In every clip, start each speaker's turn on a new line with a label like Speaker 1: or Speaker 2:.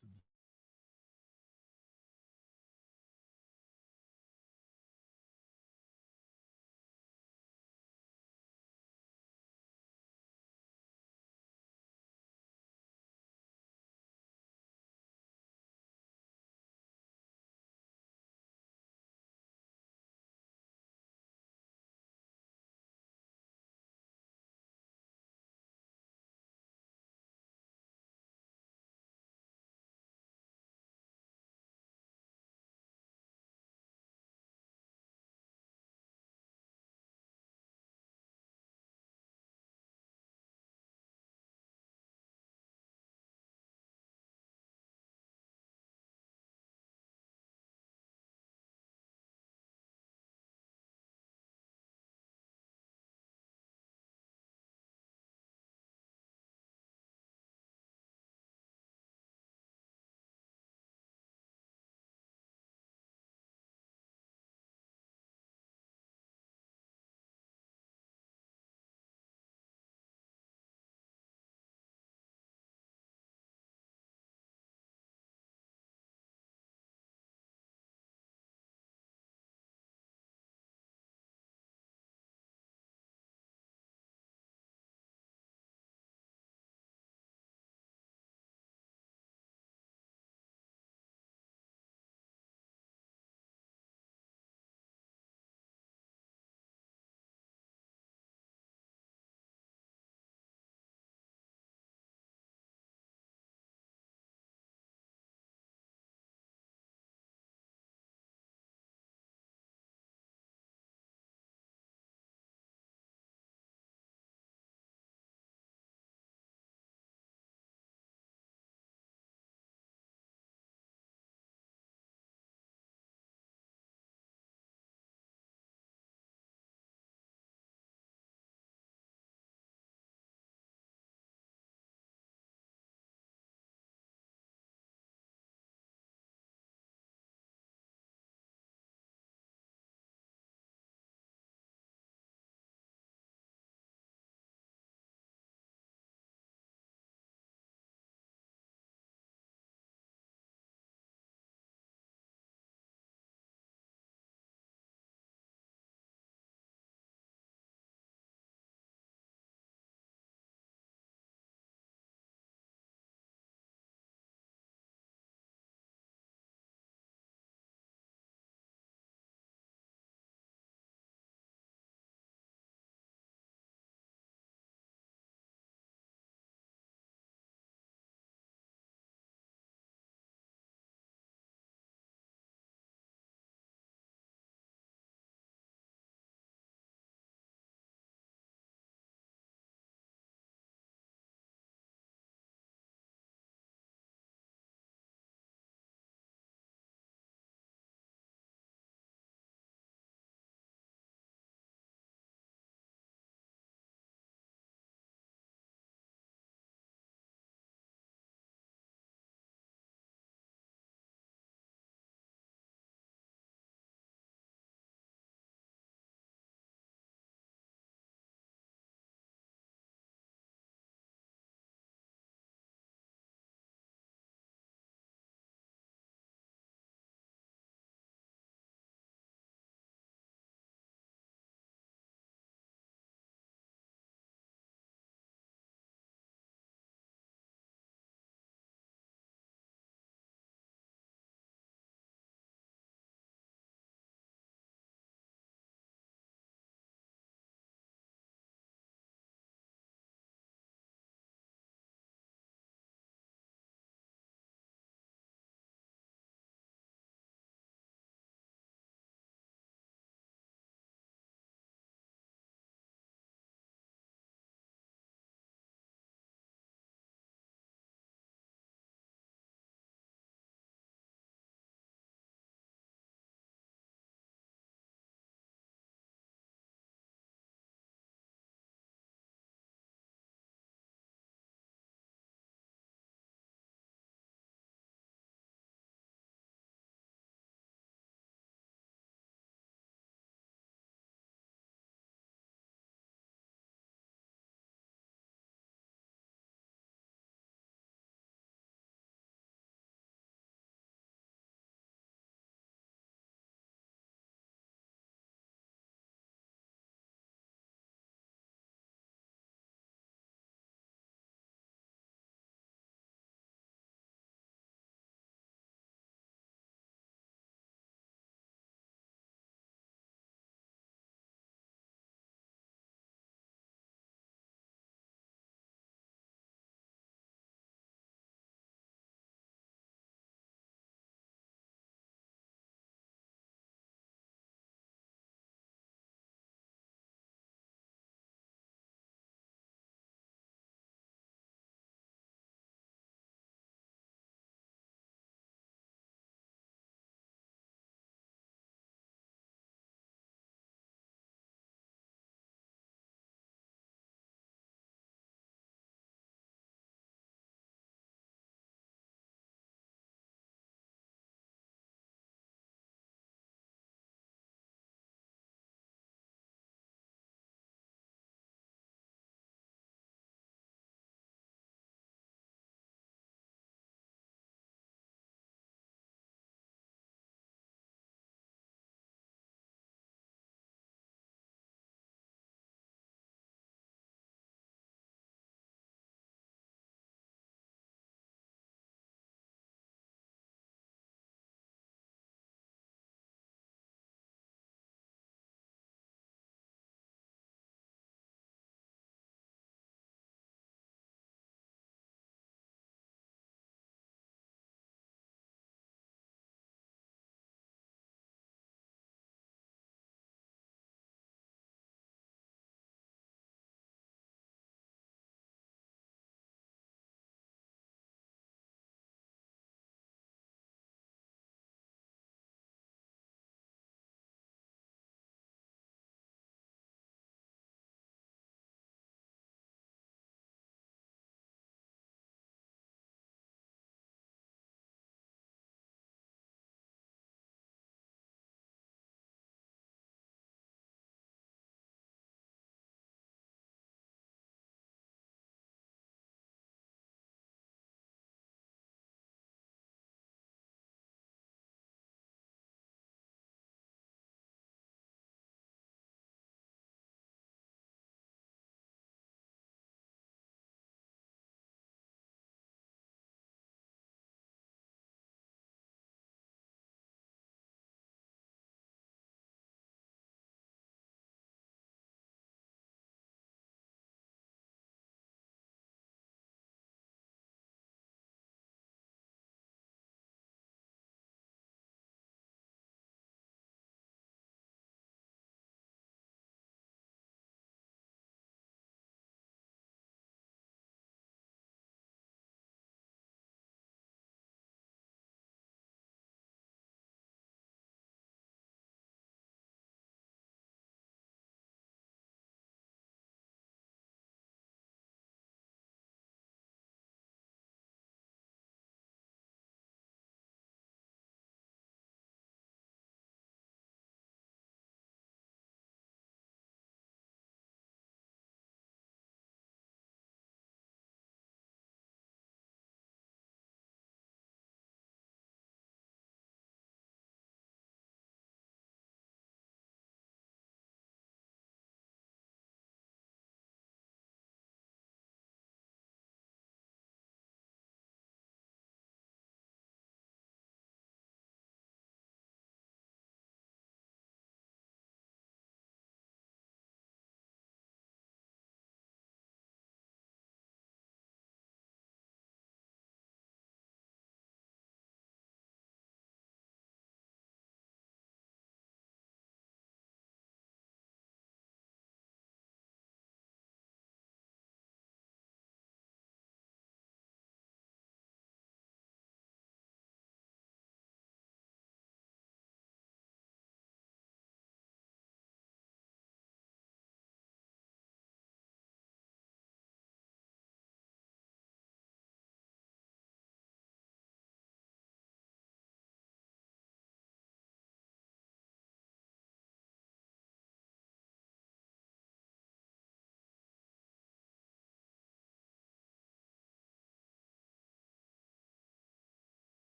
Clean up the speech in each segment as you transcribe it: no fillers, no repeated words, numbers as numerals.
Speaker 1: to be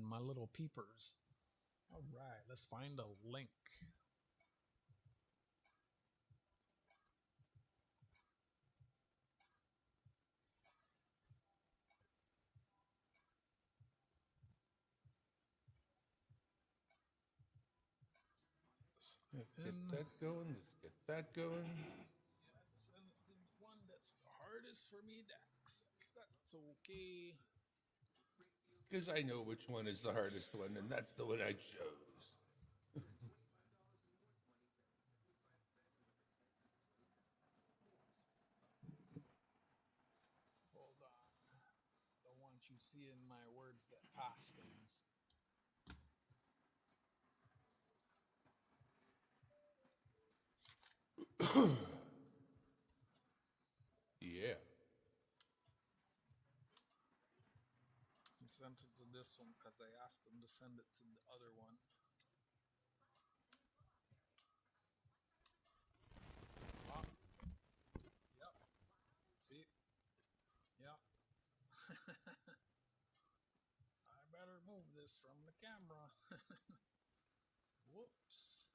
Speaker 1: my little peepers. All right, let's find a link.
Speaker 2: Let's get that going. Let's get that going.
Speaker 1: Send it to the one that's the hardest for me to access. That's okay.
Speaker 2: Because I know which one is the hardest one, and that's the one I chose.
Speaker 1: Hold on. Don't want you seeing my words that pass things.
Speaker 2: Yeah.
Speaker 1: He sent it to this one because I asked him to send it to the other one. Oh, yep. See? Yep. I better move this from the camera. Whoops.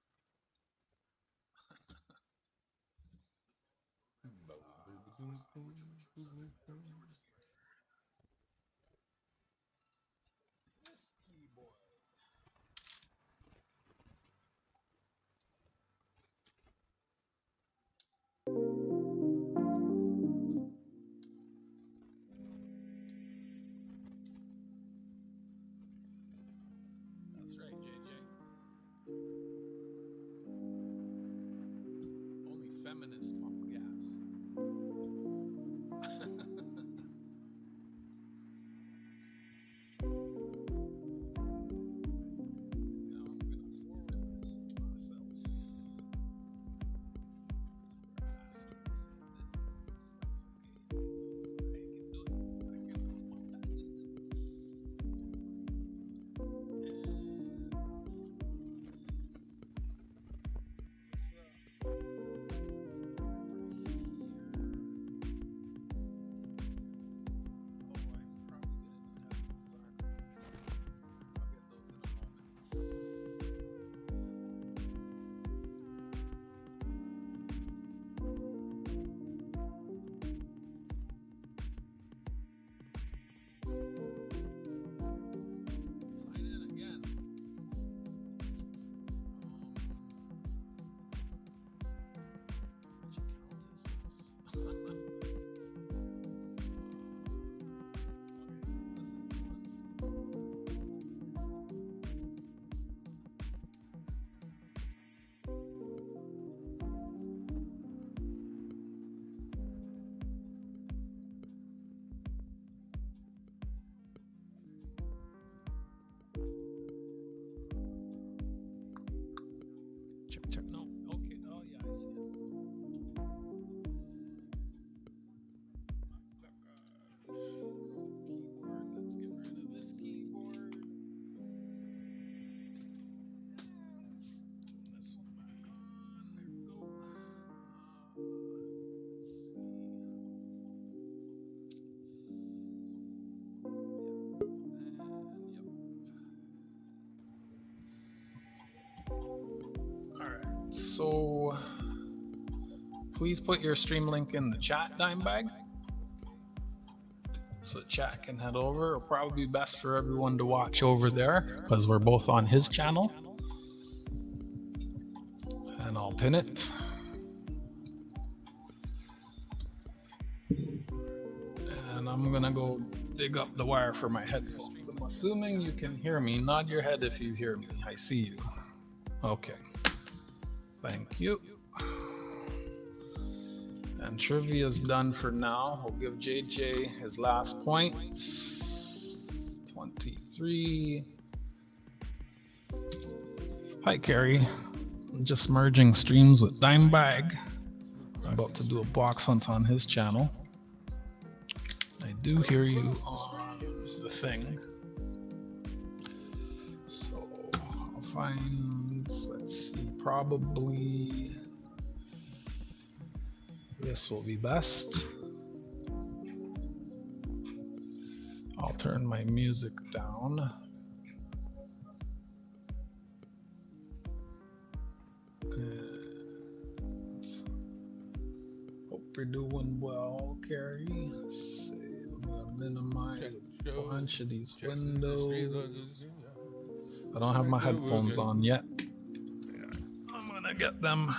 Speaker 1: This keyboard. That's right, JJ. Only feminists pump gas. Now I'm gonna forward this myself. For asking to send it. That's okay. I can do it. I can put that into it. Sign in again. Which account is this? Okay, this is the one. Check, check. No. Okay. Oh, yeah, I see it. Keyboard. Let's get rid of this keyboard. Let's turn this one back on. There we go. All right. So please put your stream link in the chat, Dimebag, so chat can head over. It'll probably be best for everyone to watch over there because we're both on his channel. And I'll pin it. And I'm gonna go dig up the wire for my headphones. I'm assuming you can hear me. Nod your head if you hear me. I see you. Okay. Thank you. And trivia's done for now. We'll give JJ his last points. 23. Hi, Carrie. I'm just merging streams with Dimebag. I'm about to do a box hunt on his channel. I do hear you on the thing. So I'll find, let's see, probably this will be best. I'll turn my music down. you're doing well, Carrie. So I'm gonna minimize a bunch of these windows. I don't have my headphones on yet. I'm gonna get them.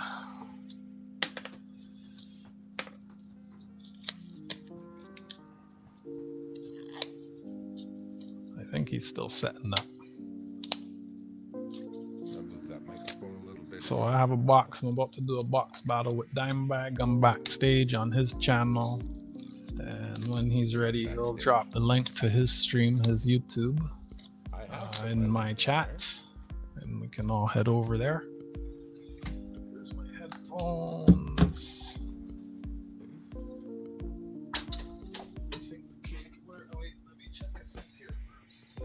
Speaker 1: I think he's still setting up. So I have a box. I'm about to do a box battle with Dimebag. I'm backstage on his channel. And when he's ready, he'll drop the link to his stream, his YouTube, in my chat. And we can all head over there. Here's my headphones. Wait, let me check if it's here first.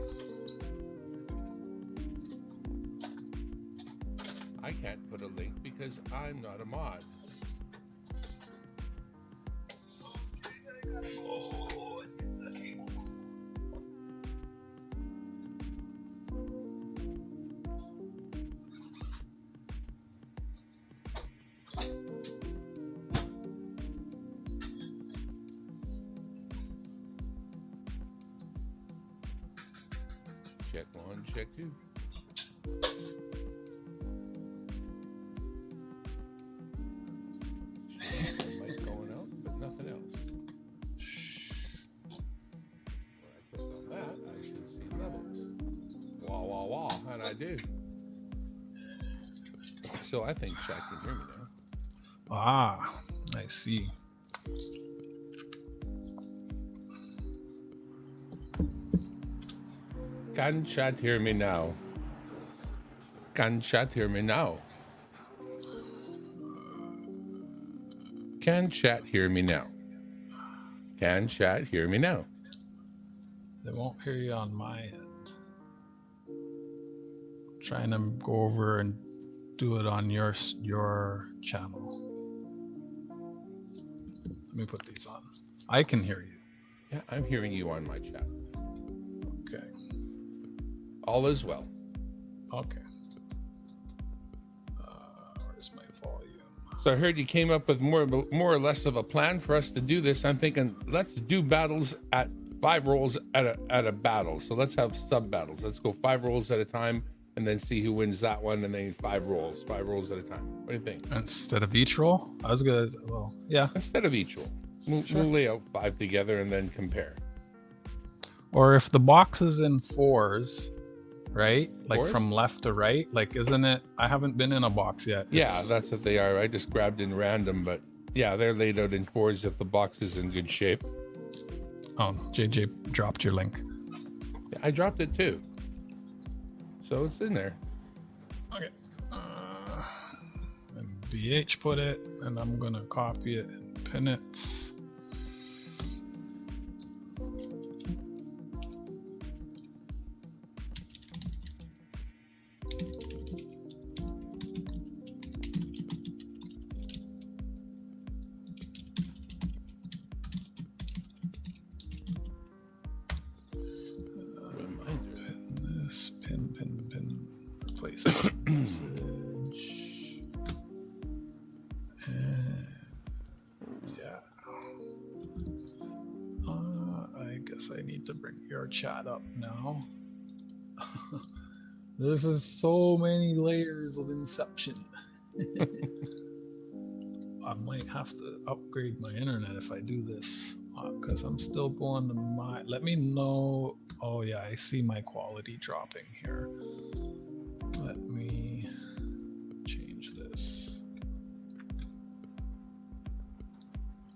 Speaker 2: I can't put a link because I'm not a mod. Check 1, check 2. Mic going out, but nothing else. When I click on that, I can see levels. Wah, wah, wah, how'd I do? So I think chat can hear me now.
Speaker 1: Ah, I see.
Speaker 2: Can chat hear me now? Can chat hear me now? Can chat hear me now? Can chat hear me now?
Speaker 1: They won't hear you on my end. Trying to go over and do it on your channel. Let me put these on. I can hear you.
Speaker 2: Yeah, I'm hearing you on my chat.
Speaker 1: Okay.
Speaker 2: All is well.
Speaker 1: Okay. Where's my volume?
Speaker 2: So I heard you came up with more or less of a plan for us to do this. I'm thinking let's do battles at 5 rolls at a battle. So let's have sub battles. Let's go 5 rolls at a time and then see who wins that one, and then 5 rolls at a time. What do you think?
Speaker 1: Instead of each roll? I was gonna, well, yeah.
Speaker 2: Instead of each roll. We'll lay out 5 together and then compare.
Speaker 1: Or if the box is in 4s, right? Like
Speaker 2: 4s?
Speaker 1: from left to right, like isn't it? I haven't been in a box yet.
Speaker 2: Yeah, that's what they are. I just grabbed in random, but yeah, they're laid out in 4s if the box is in good shape.
Speaker 1: Oh, JJ dropped your link.
Speaker 2: Yeah, I dropped it too. So it's in there.
Speaker 1: Okay. And BH put it, and I'm gonna copy it and pin it. Pin, replace message. And yeah. I guess I need to bring your chat up now. This is so many layers of inception. I might have to upgrade my internet if I do this, because I'm still going to my, let me know. Oh yeah, I see my quality dropping here. Let me change this.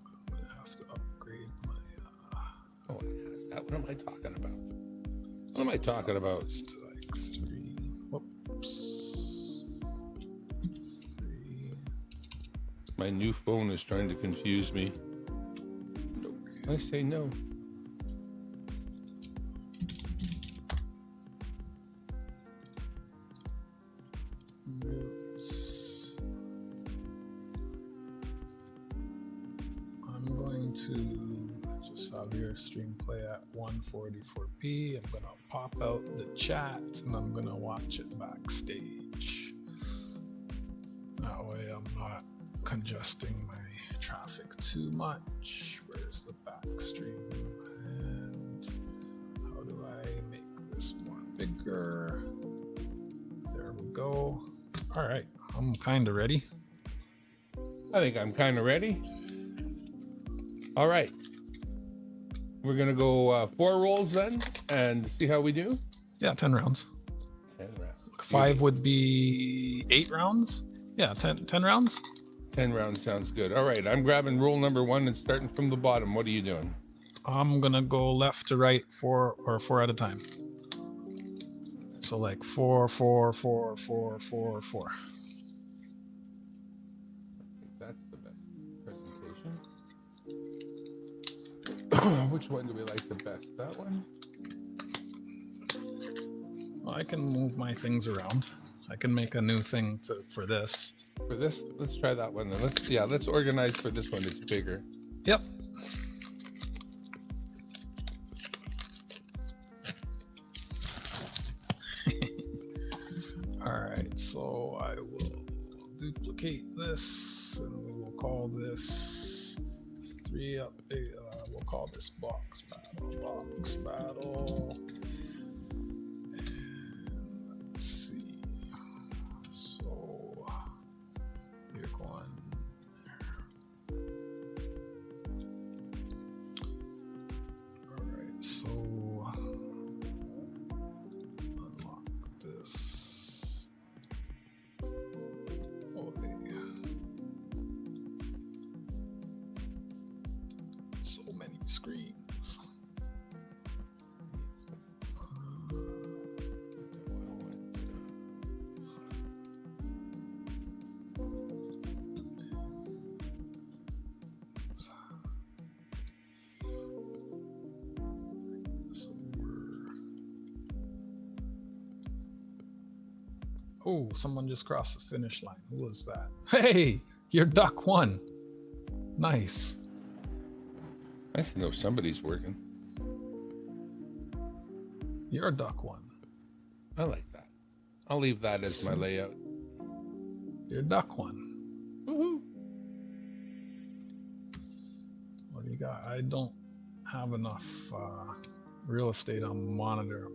Speaker 1: I'm gonna have to upgrade my
Speaker 2: Oh, what am I talking about? What am I talking about?
Speaker 1: to like 3. Whoops. 3.
Speaker 2: My new phone is trying to confuse me. I say no.
Speaker 1: I'm going to just have your stream play at 144p. I'm gonna pop out the chat and I'm gonna watch it backstage. That way I'm not congesting my traffic too much. Where's the back stream? And how do I make this more bigger? There we go. All right, I'm kind of ready.
Speaker 2: I think I'm kind of ready. All right. We're going to go 4 rolls then and see how we do.
Speaker 1: Yeah, 10 rounds.
Speaker 2: 10 rounds.
Speaker 1: 5 would be 8 rounds. Yeah, 10 rounds.
Speaker 2: 10 rounds sounds good. All right, I'm grabbing roll number 1 and starting from the bottom. What are you doing?
Speaker 1: I'm gonna go left to right 4 at a time. So like 4, 4, 4, 4, 4, 4.
Speaker 2: I think that's the best presentation. Which one do we like the best? That one?
Speaker 1: Well, I can move my things around. I can make a new thing for this.
Speaker 2: For this, let's try that one then. Let's organize for this one. It's bigger.
Speaker 1: Yep. All right, so I will duplicate this, and we will call this 3 up. We'll call this box battle. Box battle. And let's see. So you're going there. All right, so unlock this. Okay. So many screens. Oh, someone just crossed the finish line. Who was that? Hey, your duck won. Nice.
Speaker 2: Nice to know somebody's working.
Speaker 1: Your duck won.
Speaker 2: I like that. I'll leave that as my layout.
Speaker 1: Your duck won.
Speaker 2: Woohoo!
Speaker 1: What do you got? I don't have enough real estate on monitor.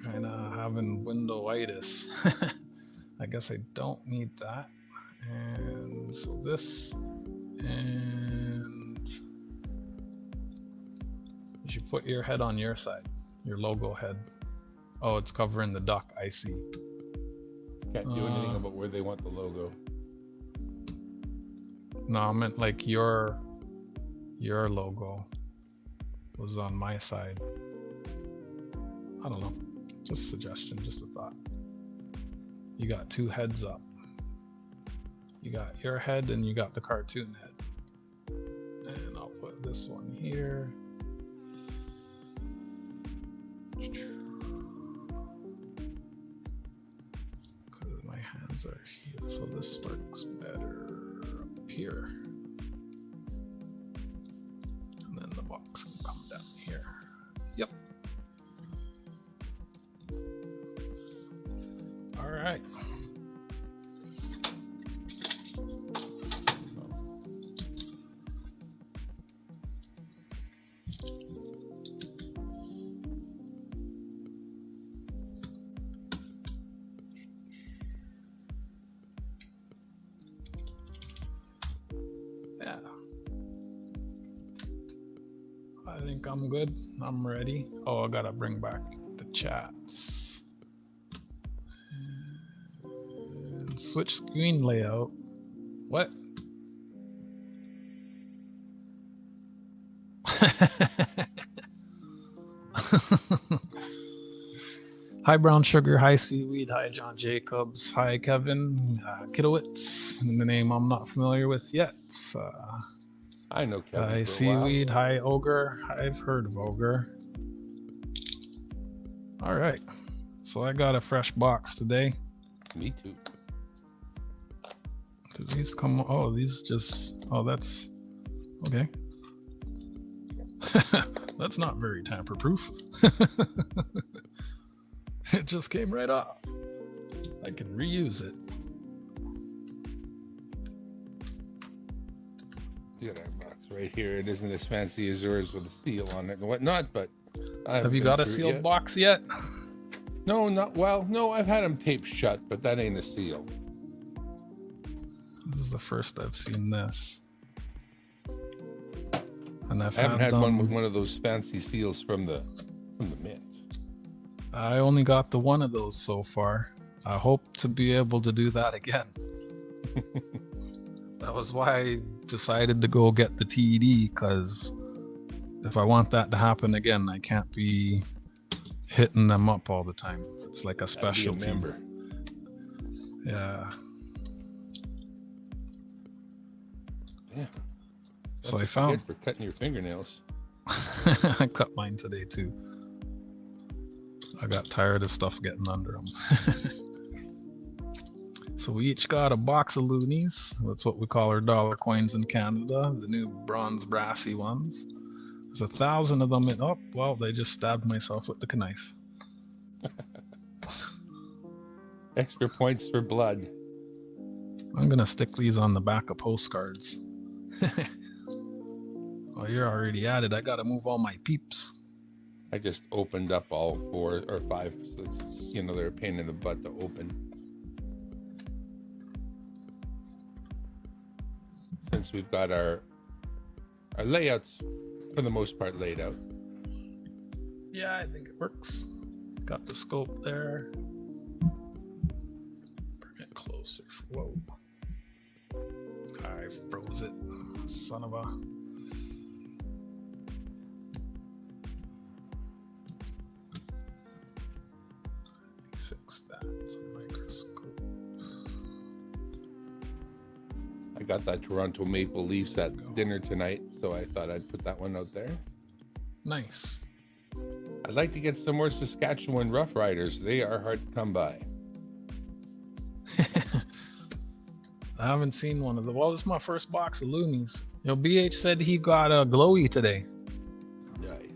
Speaker 1: Kind of having windowitis. I guess I don't need that. And so this, and you should put your head on your side, your logo head. Oh, it's covering the duck. I see.
Speaker 2: Can't do anything about where they want the logo.
Speaker 1: No, I meant like your logo was on my side. I don't know. Just a suggestion, just a thought. You got 2 heads up. You got your head and you got the cartoon head. And I'll put this one here. Because my hands are here, so this works better up here. And then the box can come down here. Yep. All right. Yeah. I think I'm good. I'm ready. Oh, I gotta bring back the chats. Switch screen layout. What? Hi Brown Sugar, hi Seaweed, hi John Jacobs, hi Kevin Kidowitz, the name I'm not familiar with yet.
Speaker 2: I know Kevin.
Speaker 1: Hi Seaweed, hi Ogre, I've heard of Ogre. All right, so I got a fresh box today.
Speaker 2: Me too.
Speaker 1: Did these come? Oh, these just. Oh, that's okay. That's not very tamper proof. It just came right off. I can reuse it.
Speaker 2: We got our box right here. It isn't as fancy as yours with a seal on it and whatnot, but I
Speaker 1: Have
Speaker 2: haven't
Speaker 1: you
Speaker 2: been
Speaker 1: got a
Speaker 2: through it
Speaker 1: sealed
Speaker 2: yet.
Speaker 1: box yet?
Speaker 2: No, not well. No, I've had them taped shut, but that ain't a seal.
Speaker 1: This is the first I've seen this. And
Speaker 2: I haven't
Speaker 1: had
Speaker 2: had one
Speaker 1: them.
Speaker 2: with one of those fancy seals from the mint.
Speaker 1: I only got the one of those so far. I hope to be able to do that again. That was why I decided to go get the TED, because if I want that to happen again, I can't be hitting them up all the time. It's like a specialty.
Speaker 2: Member.
Speaker 1: Yeah.
Speaker 2: Yeah.
Speaker 1: So I
Speaker 2: That's
Speaker 1: found
Speaker 2: good for cutting your fingernails.
Speaker 1: I cut mine today too. I got tired of stuff getting under them. So we each got a box of loonies. That's what we call our dollar coins in Canada, the new bronze brassy ones. There's 1,000 of them in. Oh, well, they just stabbed myself with the knife.
Speaker 2: Extra points for blood.
Speaker 1: I'm gonna stick these on the back of postcards. Oh, you're already at it. I gotta move all my peeps.
Speaker 2: I just opened up all 4 or 5. So it's, they're a pain in the butt to open. Since we've got our layouts for the most part laid out.
Speaker 1: Yeah, I think it works. Got the scope there. Bring it closer. Whoa. I froze it. Son of a... Fix that microscope.
Speaker 2: I got that Toronto Maple Leafs at dinner tonight, so I thought I'd put that one out there.
Speaker 1: Nice.
Speaker 2: I'd like to get some more Saskatchewan Rough Riders. They are hard to come by.
Speaker 1: I haven't seen one of them. Well, this is my first box of loonies. BH said he got a glowy today.
Speaker 2: Nice.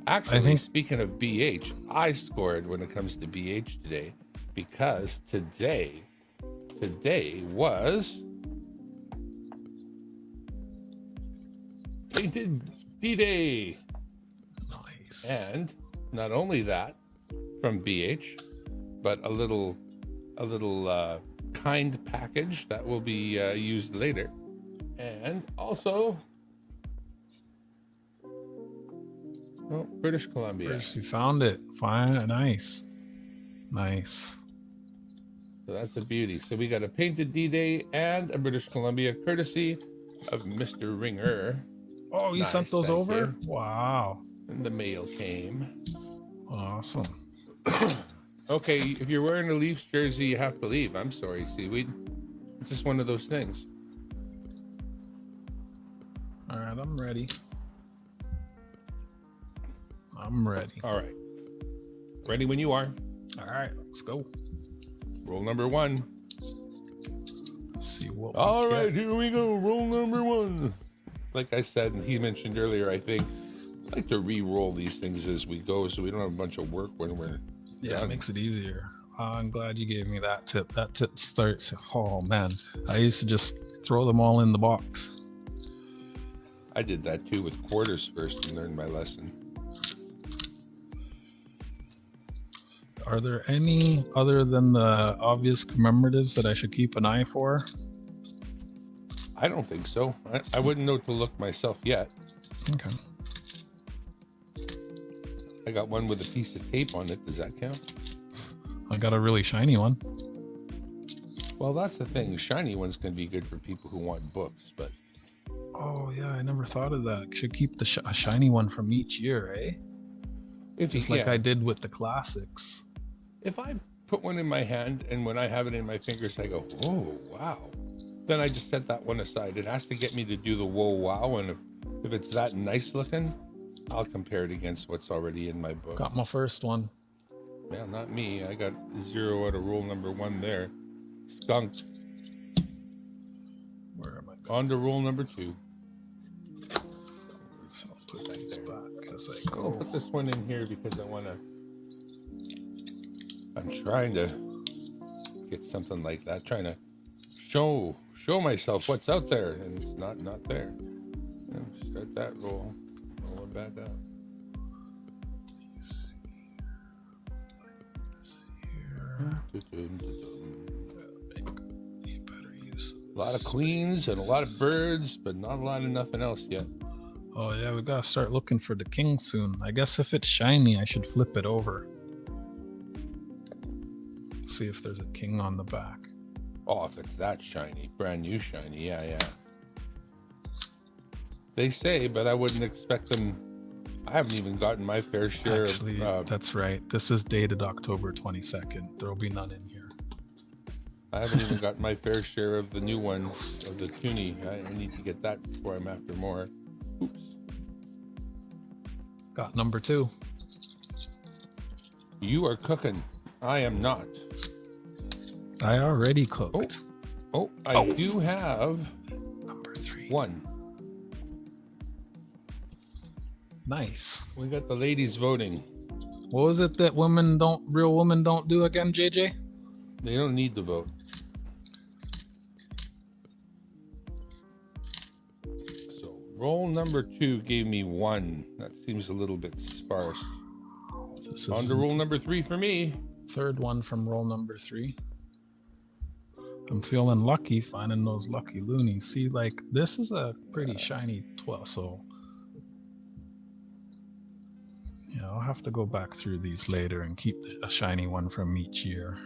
Speaker 2: Actually, speaking of BH, I scored when it comes to BH today, because today was Painted D-Day.
Speaker 1: Nice.
Speaker 2: And not only that from BH, but a little kind package that will be used later. And also British Columbia.
Speaker 1: First you found it. Fine. Nice.
Speaker 2: So that's a beauty. So we got a Painted D-Day and a British Columbia, courtesy of Mr. Ringer.
Speaker 1: Oh, you sent those
Speaker 2: thank
Speaker 1: over?
Speaker 2: you.
Speaker 1: Wow.
Speaker 2: And the mail came.
Speaker 1: Awesome.
Speaker 2: Okay, if you're wearing a Leafs jersey, you have to leave. I'm sorry, Seaweed. It's just one of those things.
Speaker 1: All right, I'm ready.
Speaker 2: All right. Ready when you are.
Speaker 1: All right, let's go.
Speaker 2: Roll number 1.
Speaker 1: Let's see what
Speaker 2: All
Speaker 1: we
Speaker 2: right,
Speaker 1: get.
Speaker 2: here we go. Roll number 1. Like I said, and he mentioned earlier, I think, I like to re-roll these things as we go so we don't have a bunch of work when we're
Speaker 1: Yeah,
Speaker 2: done.
Speaker 1: it makes it easier. I'm glad you gave me that tip. That tip starts, oh man, I used to just throw them all in the box.
Speaker 2: I did that too with quarters first and learned my lesson.
Speaker 1: Are there any other than the obvious commemoratives that I should keep an eye for?
Speaker 2: I don't think so. I wouldn't know to look myself yet.
Speaker 1: Okay.
Speaker 2: I got one with a piece of tape on it. Does that count?
Speaker 1: I got a really shiny one.
Speaker 2: Well, that's the thing. Shiny ones can be good for people who want books, but
Speaker 1: Oh yeah, I never thought of that. Should keep the a shiny one from each year, eh?
Speaker 2: if you
Speaker 1: Just like I did with the classics.
Speaker 2: if I put one in my hand and when I have it in my fingers, I go, oh, wow. Then I just set that one aside. It has to get me to do the whoa, wow. And if it's that nice looking, I'll compare it against what's already in my book.
Speaker 1: Got my first one.
Speaker 2: Well, not me. I got 0 out of rule number 1 there. Skunked.
Speaker 1: Where am I?
Speaker 2: On to rule number 2.
Speaker 1: So I'll put these back as I
Speaker 2: I'll
Speaker 1: go.
Speaker 2: put this one in here because I'm trying to get something like that. Trying to show show myself what's out there, and it's not there. Start that roll it back up. A lot of queens and a lot of birds, but not a lot of nothing else yet.
Speaker 1: Oh yeah, we gotta start looking for the king soon. I guess if it's shiny, I should flip it over. See if there's a king on the back.
Speaker 2: Oh, if it's that shiny, brand new shiny, yeah. They say, but I wouldn't expect them. I haven't even gotten my fair share.
Speaker 1: Actually, that's right. This is dated October 22nd. There will be none in here.
Speaker 2: I haven't even got my fair share of the new one, of the toonie. I need to get that before I'm after more. Oops.
Speaker 1: Got number 2.
Speaker 2: You are cooking. I am not.
Speaker 1: I already cooked.
Speaker 2: I do have
Speaker 1: number 3.
Speaker 2: 1.
Speaker 1: Nice.
Speaker 2: We got the ladies voting.
Speaker 1: What was it that real women don't do again, JJ?
Speaker 2: They don't need to vote. So roll number 2 gave me 1. That seems a little bit sparse. On to roll number 3 for me.
Speaker 1: Third one from roll number 3. I'm feeling lucky finding those lucky loonies. See, like, this is a pretty shiny 12, so yeah, I'll have to go back through these later and keep a shiny one from each year.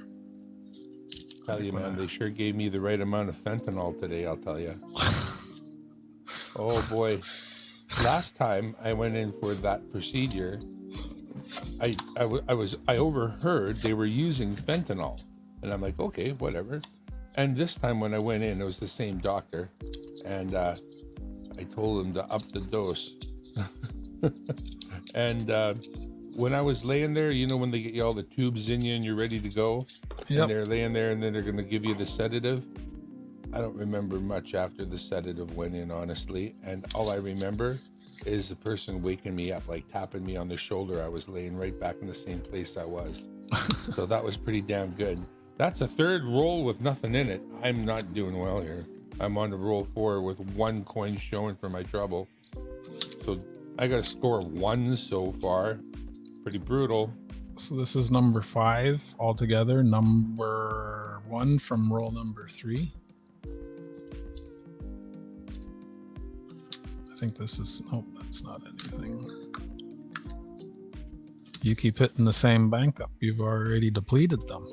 Speaker 2: Tell you, man, they sure gave me the right amount of fentanyl today, I'll tell you. Oh boy. Last time I went in for that procedure, I overheard they were using fentanyl, and I'm like, okay, whatever. And this time when I went in, it was the same doctor, and I told him to up the dose. And when I was laying there, you know, when they get you all the tubes in you and you're ready to go, and they're laying there and then they're going to give you the sedative. I don't remember much after the sedative went in, honestly. And all I remember is the person waking me up, like tapping me on the shoulder. I was laying right back in the same place I was. So that was pretty damn good. That's a third roll with nothing in it. I'm not doing well here. I'm on to roll 4 with 1 coin showing for my trouble. So I got to score 1 so far. Pretty brutal.
Speaker 1: So this is number 5 altogether. Number 1 from roll number 3. I think this is, nope, that's not anything. You keep hitting the same bank up. You've already depleted them.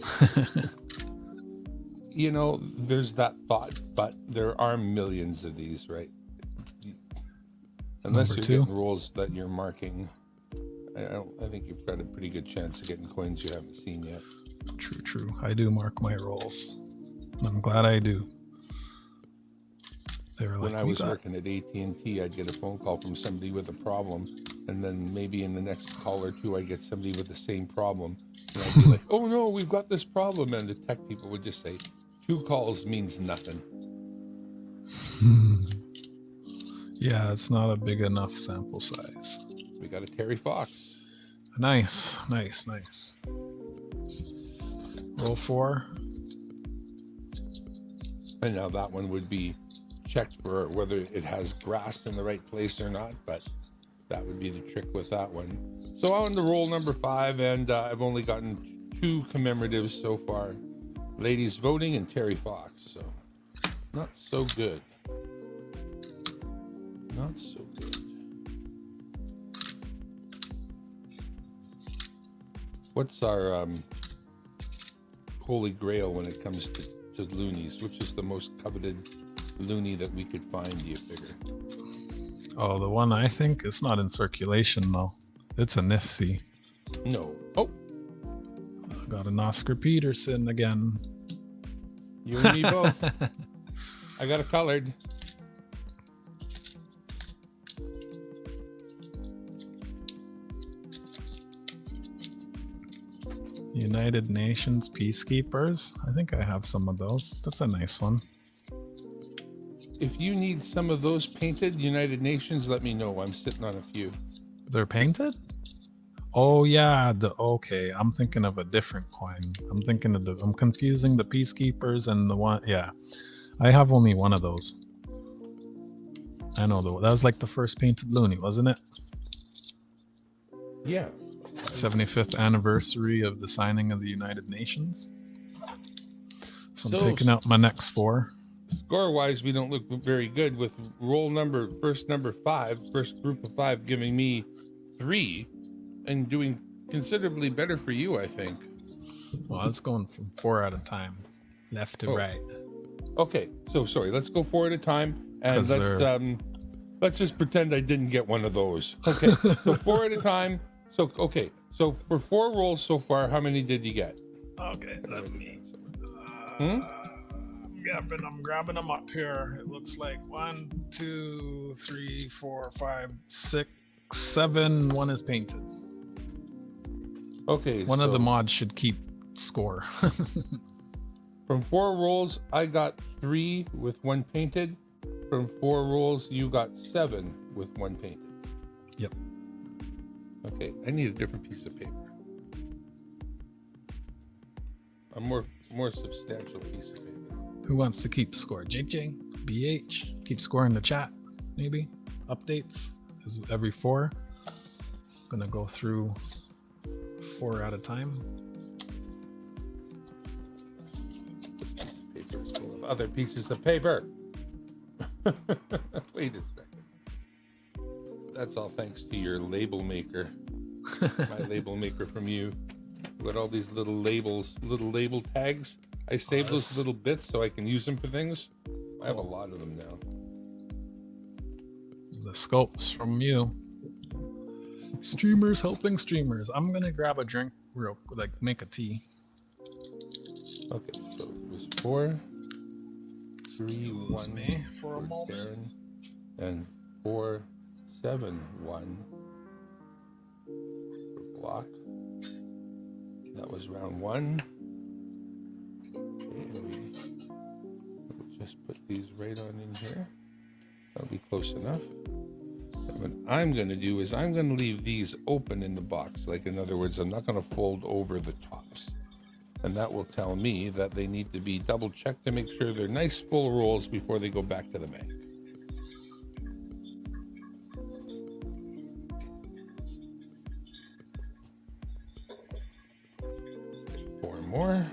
Speaker 2: You know, there's that thought, but there are millions of these, right? Unless
Speaker 1: Number
Speaker 2: you're
Speaker 1: 2.
Speaker 2: getting rolls that you're marking, I think you've got a pretty good chance of getting coins you haven't seen yet.
Speaker 1: True. I do mark my rolls. And I'm glad I do. They were like,
Speaker 2: when I was working at AT&T, I'd get a phone call from somebody with a problem, and then maybe in the next call or 2, I'd get somebody with the same problem. And I'd be like, oh no, we've got this problem. And the tech people would just say, 2 calls means nothing.
Speaker 1: Yeah, it's not a big enough sample size.
Speaker 2: We got a Terry Fox.
Speaker 1: Nice. Roll 4.
Speaker 2: And now that one would be checked for whether it has grass in the right place or not, but that would be the trick with that one. So on to roll number 5, and I've only gotten 2 commemoratives so far. Ladies voting and Terry Fox, so not so good. Not so good. What's our holy grail when it comes to loonies? Which is the most coveted loonie that we could find, do you figure?
Speaker 1: Oh, the one I think, it's not in circulation though. It's a Nifty.
Speaker 2: No. Oh,
Speaker 1: I got an Oscar Peterson again.
Speaker 2: you and me both. I got a colored.
Speaker 1: United Nations Peacekeepers. I think I have some of those. That's a nice one.
Speaker 2: If you need some of those painted, United Nations, let me know. I'm sitting on a few.
Speaker 1: They're painted? Oh yeah, okay. I'm thinking of a different coin. I'm confusing the Peacekeepers and the one, yeah. I have only one of those. I know though. That was like the first painted loonie, wasn't it?
Speaker 2: Yeah.
Speaker 1: 75th anniversary of the signing of the United Nations. So I'm
Speaker 2: So,
Speaker 1: taking out my next 4.
Speaker 2: Score-wise, we don't look very good with roll number, first group of 5 giving me 3 and doing considerably better for you, I think.
Speaker 1: Well, it's going from 4 at a time, left to right.
Speaker 2: Okay, so sorry, let's go 4 at a time, and
Speaker 1: 'Cause
Speaker 2: let's just pretend I didn't get one of those. Okay, so 4 at a time. So okay, so for 4 rolls so far, how many did you get?
Speaker 1: Okay, let me.
Speaker 2: Hmm?
Speaker 1: I'm grabbing them up here. It looks like 1, 2, 3, 4, 5, 6, 7. One is painted.
Speaker 2: Okay,
Speaker 1: One of
Speaker 2: so
Speaker 1: the mods should keep score.
Speaker 2: from 4 rolls, I got 3 with 1 painted. From 4 rolls, you got 7 with 1 painted.
Speaker 1: Yep.
Speaker 2: Okay, I need a different piece of paper. A more substantial piece of paper.
Speaker 1: Who wants to keep score? JJ, BH, keep score in the chat, maybe. Updates is every 4. Gonna go through 4 at a time.
Speaker 2: Paper's full of other pieces of paper. Wait a second. That's all thanks to your label maker. My label maker from you. Got all these little labels, little label tags. I save those little bits so I can use them for things. I have a lot of them now.
Speaker 1: The scopes from you. Streamers helping streamers. I'm gonna grab a drink real quick, like make a tea.
Speaker 2: Okay, so it was 4, 3, 1
Speaker 1: me for a moment.
Speaker 2: Darren, and 4, 7, 1 for block. That was round 1. Okay, and we'll just put these right on in here. That'll be close enough. And what I'm going to do is I'm going to leave these open in the box. Like, in other words, I'm not going to fold over the tops. And that will tell me that they need to be double checked to make sure they're nice full rolls before they go back to the bank. More.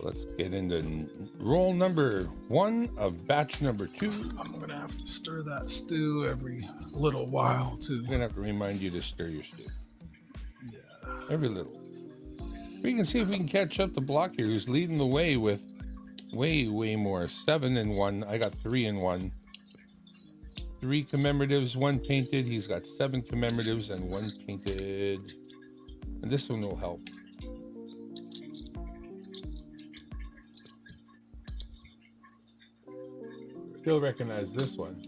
Speaker 2: Let's get into roll number 1 of batch number 2.
Speaker 1: I'm gonna have to stir that stew every little while too.
Speaker 2: I'm gonna have to remind you to stir your stew.
Speaker 1: Yeah.
Speaker 2: Every little. We can see if we can catch up the block here, who's leading the way with way more. 7 and 1. I got 3 and 1. 3 commemoratives, 1 painted. He's got 7 commemoratives and 1 painted. And this one will help. You'll recognize this one.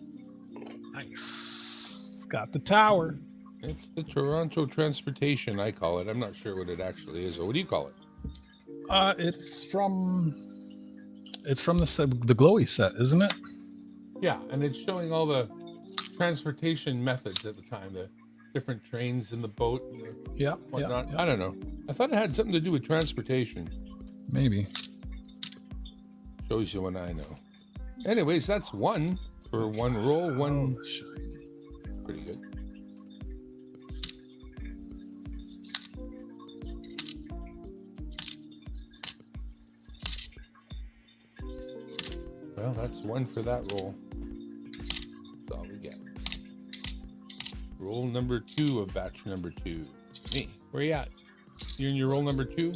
Speaker 1: Nice. It's got the tower.
Speaker 2: It's the Toronto Transportation, I call it. I'm not sure what it actually is. Or what do you call it?
Speaker 1: It's from the glowy set, isn't it?
Speaker 2: Yeah, and it's showing all the transportation methods at the time, the different trains in the boat and
Speaker 1: Yeah.
Speaker 2: whatnot.
Speaker 1: Yeah.
Speaker 2: I don't know. I thought it had something to do with transportation.
Speaker 1: Maybe.
Speaker 2: Shows you what I know. Anyways, that's 1 for 1 roll. 1 pretty good. Well, that's 1 for that roll. That's all we get. Roll number 2 of batch number 2. Me, where you at? You're in your roll number 2?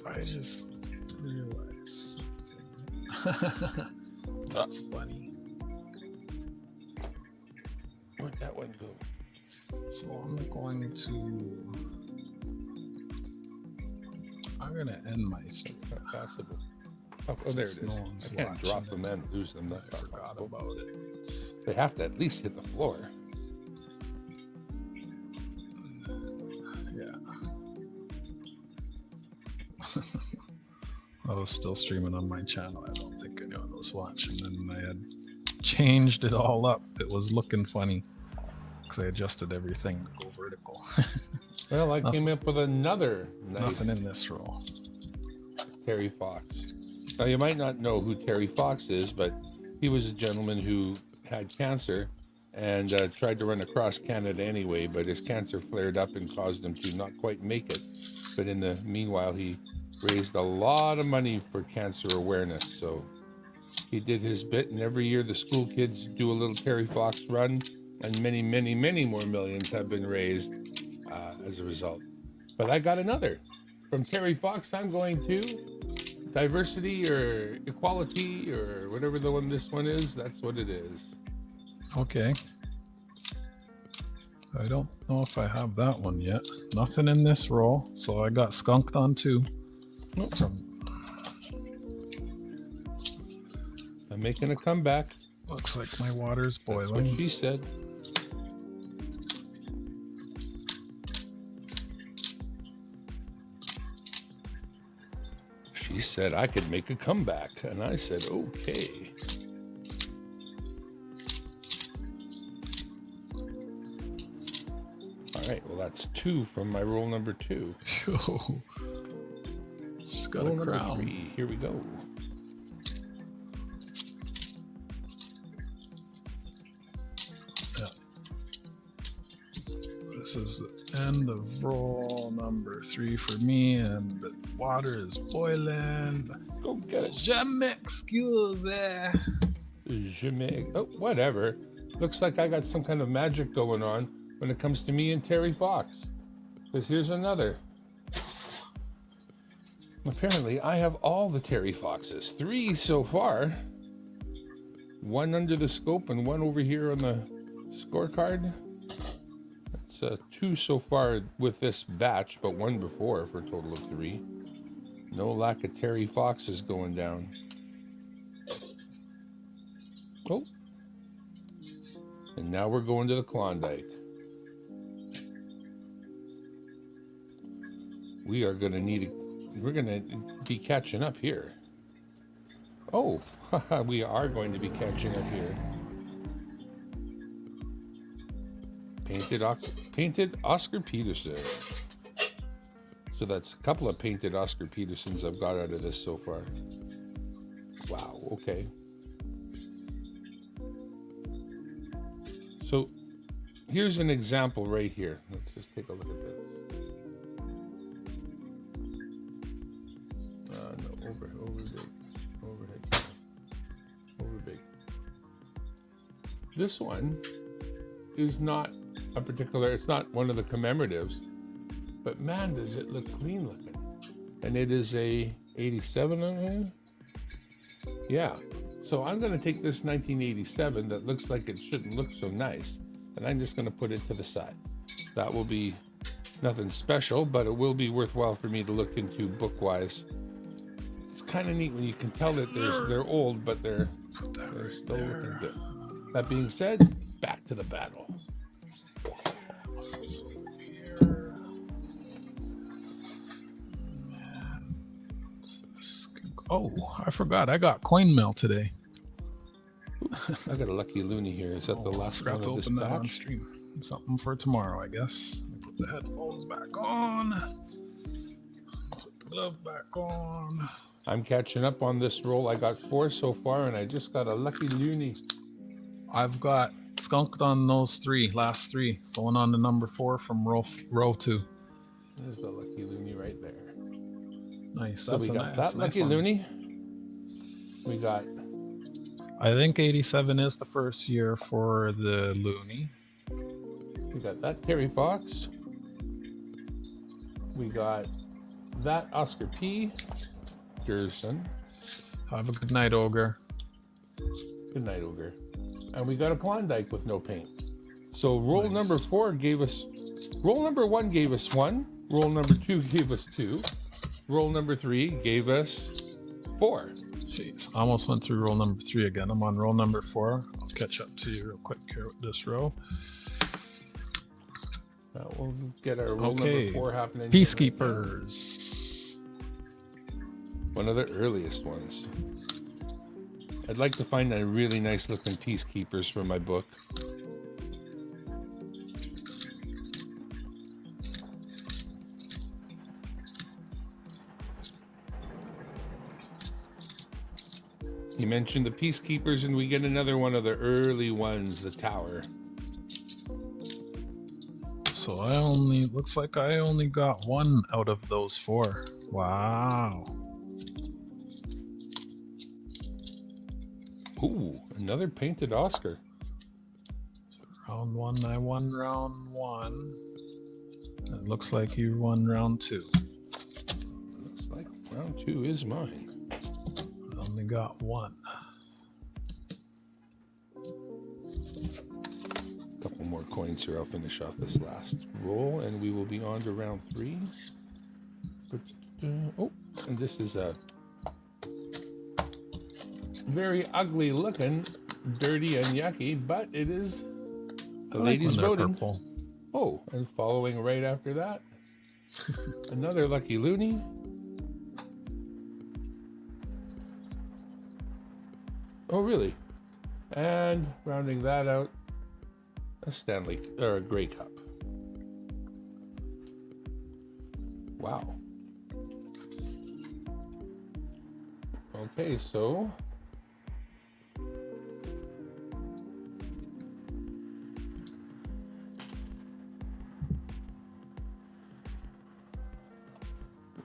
Speaker 1: I just realized. That's funny.
Speaker 2: Where'd that one go?
Speaker 1: So I'm going to end my stream.
Speaker 2: Not possible. Oh, there it is.
Speaker 1: No one's
Speaker 2: I can't
Speaker 1: watching
Speaker 2: drop
Speaker 1: it.
Speaker 2: them and lose them. That's
Speaker 1: I
Speaker 2: not
Speaker 1: forgot
Speaker 2: possible.
Speaker 1: about it.
Speaker 2: They have to at least hit the floor.
Speaker 1: Yeah. I was still streaming on my channel. I don't think anyone was watching. And I had changed it all up. It was looking funny because I adjusted everything to go vertical.
Speaker 2: Well, I came up with another nice
Speaker 1: Nothing in this roll.
Speaker 2: Terry Fox. Now, you might not know who Terry Fox is, but he was a gentleman who had cancer and tried to run across Canada anyway, but his cancer flared up and caused him to not quite make it. But in the meanwhile, he raised a lot of money for cancer awareness. So he did his bit, and every year the school kids do a little Terry Fox run, and many, many, many more millions have been raised as a result. But I got another from Terry Fox. I'm going to diversity or equality or whatever the one this one is. That's what it is.
Speaker 1: Okay. I don't know if I have that one yet. Nothing in this roll, so I got skunked on 2.
Speaker 2: Oops. I'm making a comeback.
Speaker 1: Looks like my water's
Speaker 2: That's what
Speaker 1: boiling.
Speaker 2: she said. She said I could make a comeback, and I said, okay. All right, well, that's 2 from my roll number 2.
Speaker 1: Yo. She's got
Speaker 2: Roll
Speaker 1: a
Speaker 2: number
Speaker 1: crown.
Speaker 2: 3, here we go.
Speaker 1: Yeah. This is the end of roll number 3 for me, and the water is boiling.
Speaker 2: Go get it.
Speaker 1: Je m'excuse.
Speaker 2: Oh, whatever. Looks like I got some kind of magic going on when it comes to me and Terry Fox. Because here's another. Apparently, I have all the Terry Foxes. 3 so far. 1 under the scope and 1 over here on the scorecard. That's 2 so far with this batch, but 1 before for a total of 3. No lack of Terry Foxes going down. Oh. And now we're going to the Klondike. We are going to need we're going to be catching up here. Oh, we are going to be catching up here. Painted Oscar Peterson. So that's a couple of painted Oscar Petersons I've got out of this so far. Wow, okay. So here's an example right here. Let's just take a look at this. No, overbig. This one is not a particular, it's not one of the commemoratives, but man, does it look clean looking. And it is a 87 on here. Yeah. So I'm going to take this 1987 that looks like it shouldn't look so nice, and I'm just going to put it to the side. That will be nothing special, but it will be worthwhile for me to look into book-wise. It's kind of neat when you can tell that they're old, but they're still looking good. That being said, back to the battle.
Speaker 1: Oh, I forgot. I got coin mail today.
Speaker 2: I got a lucky loony here. Is that the
Speaker 1: I
Speaker 2: last
Speaker 1: forgot
Speaker 2: one
Speaker 1: to
Speaker 2: of this
Speaker 1: open that on
Speaker 2: batch?
Speaker 1: stream. Something for tomorrow, I guess. Put the headphones back on. Put the glove back on.
Speaker 2: I'm catching up on this roll. I got 4 so far, and I just got a lucky loony.
Speaker 1: I've got skunked on those last three, going on to number 4 from row 2.
Speaker 2: There's the lucky loony right there.
Speaker 1: Nice.
Speaker 2: So
Speaker 1: That's
Speaker 2: we
Speaker 1: a
Speaker 2: got
Speaker 1: nice,
Speaker 2: that
Speaker 1: nice
Speaker 2: lucky
Speaker 1: one.
Speaker 2: loony. We got
Speaker 1: I think 87 is the first year for the loony.
Speaker 2: We got that Terry Fox. We got that Oscar P. Gerson.
Speaker 1: Have a good night, Ogre.
Speaker 2: Good night, Ogre. And we got a Klondike with no paint. So roll number 4 gave us, roll number 1 gave us 1. Roll number 2 gave us 2. Roll number 3 gave us 4.
Speaker 1: Jeez, I almost went through roll number 3 again. I'm on roll number 4. I'll catch up to you real quick here with this row.
Speaker 2: We'll get our roll number 4 happening.
Speaker 1: Peacekeepers.
Speaker 2: Right, one of the earliest ones. I'd like to find a really nice looking peacekeepers for my book. You mentioned the peacekeepers, and we get another one of the early ones, the tower.
Speaker 1: So looks like I only got 1 out of those 4. Wow.
Speaker 2: Ooh, another painted Oscar.
Speaker 1: Round 1, I won round 1. It looks like you won round 2.
Speaker 2: Looks like round 2 is mine.
Speaker 1: I only got 1.
Speaker 2: Couple more coins here. I'll finish off this last roll, and we will be on to round 3. Oh, and this is a very ugly looking, dirty and yucky, but it is the ladies voting.
Speaker 1: Purple.
Speaker 2: Oh, and following right after that, another lucky loonie. Oh, really? And rounding that out, a Stanley or a Grey Cup. Wow. Okay, so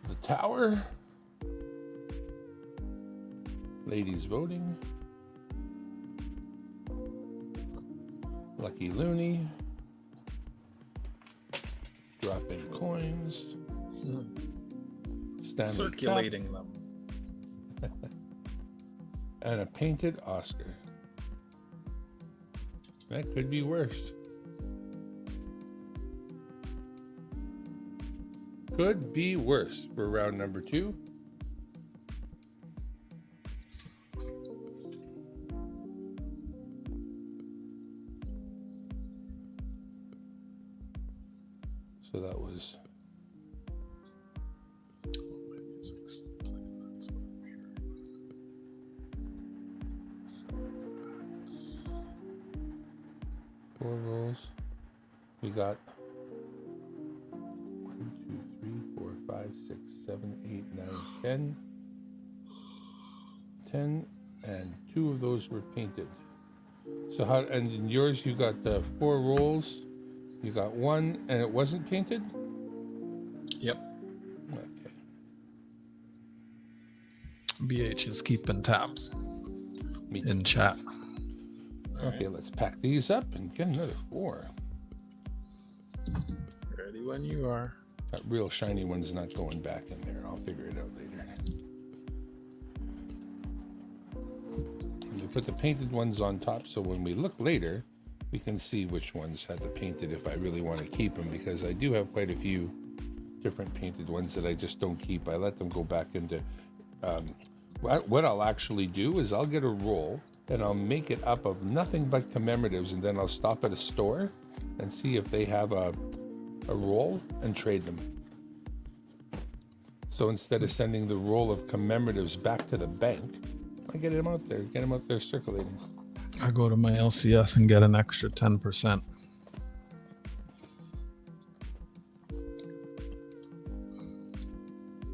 Speaker 2: the tower, ladies voting, lucky loonie, drop in coins, Stanley
Speaker 1: Circulating
Speaker 2: Cup,
Speaker 1: them.
Speaker 2: and a painted Oscar. That could be worse. Could be worse for round number 2. So that was four rolls. We got 1, 2, 3, 4, 5, 6, 7, 8, 9, 10. 10, and 2 of those were painted. So how, and in yours you got the 4 rolls. You got 1 and it wasn't painted?
Speaker 1: Yep.
Speaker 2: Okay.
Speaker 1: BH is keeping tabs
Speaker 2: Me too.
Speaker 1: in chat.
Speaker 2: Okay, let's pack these up and get another 4.
Speaker 1: Ready when you are.
Speaker 2: That real shiny one's not going back in there. I'll figure it out later. And we put the painted ones on top so when we look later, we can see which ones had the painted if I really want to keep them, because I do have quite a few different painted ones that I just don't keep. I let them go back into... what I'll actually do is I'll get a roll and I'll make it up of nothing but commemoratives, and then I'll stop at a store and see if they have a roll and trade them. So instead of sending the roll of commemoratives back to the bank, I get them out there circulating.
Speaker 1: I go to my LCS and get an extra 10%.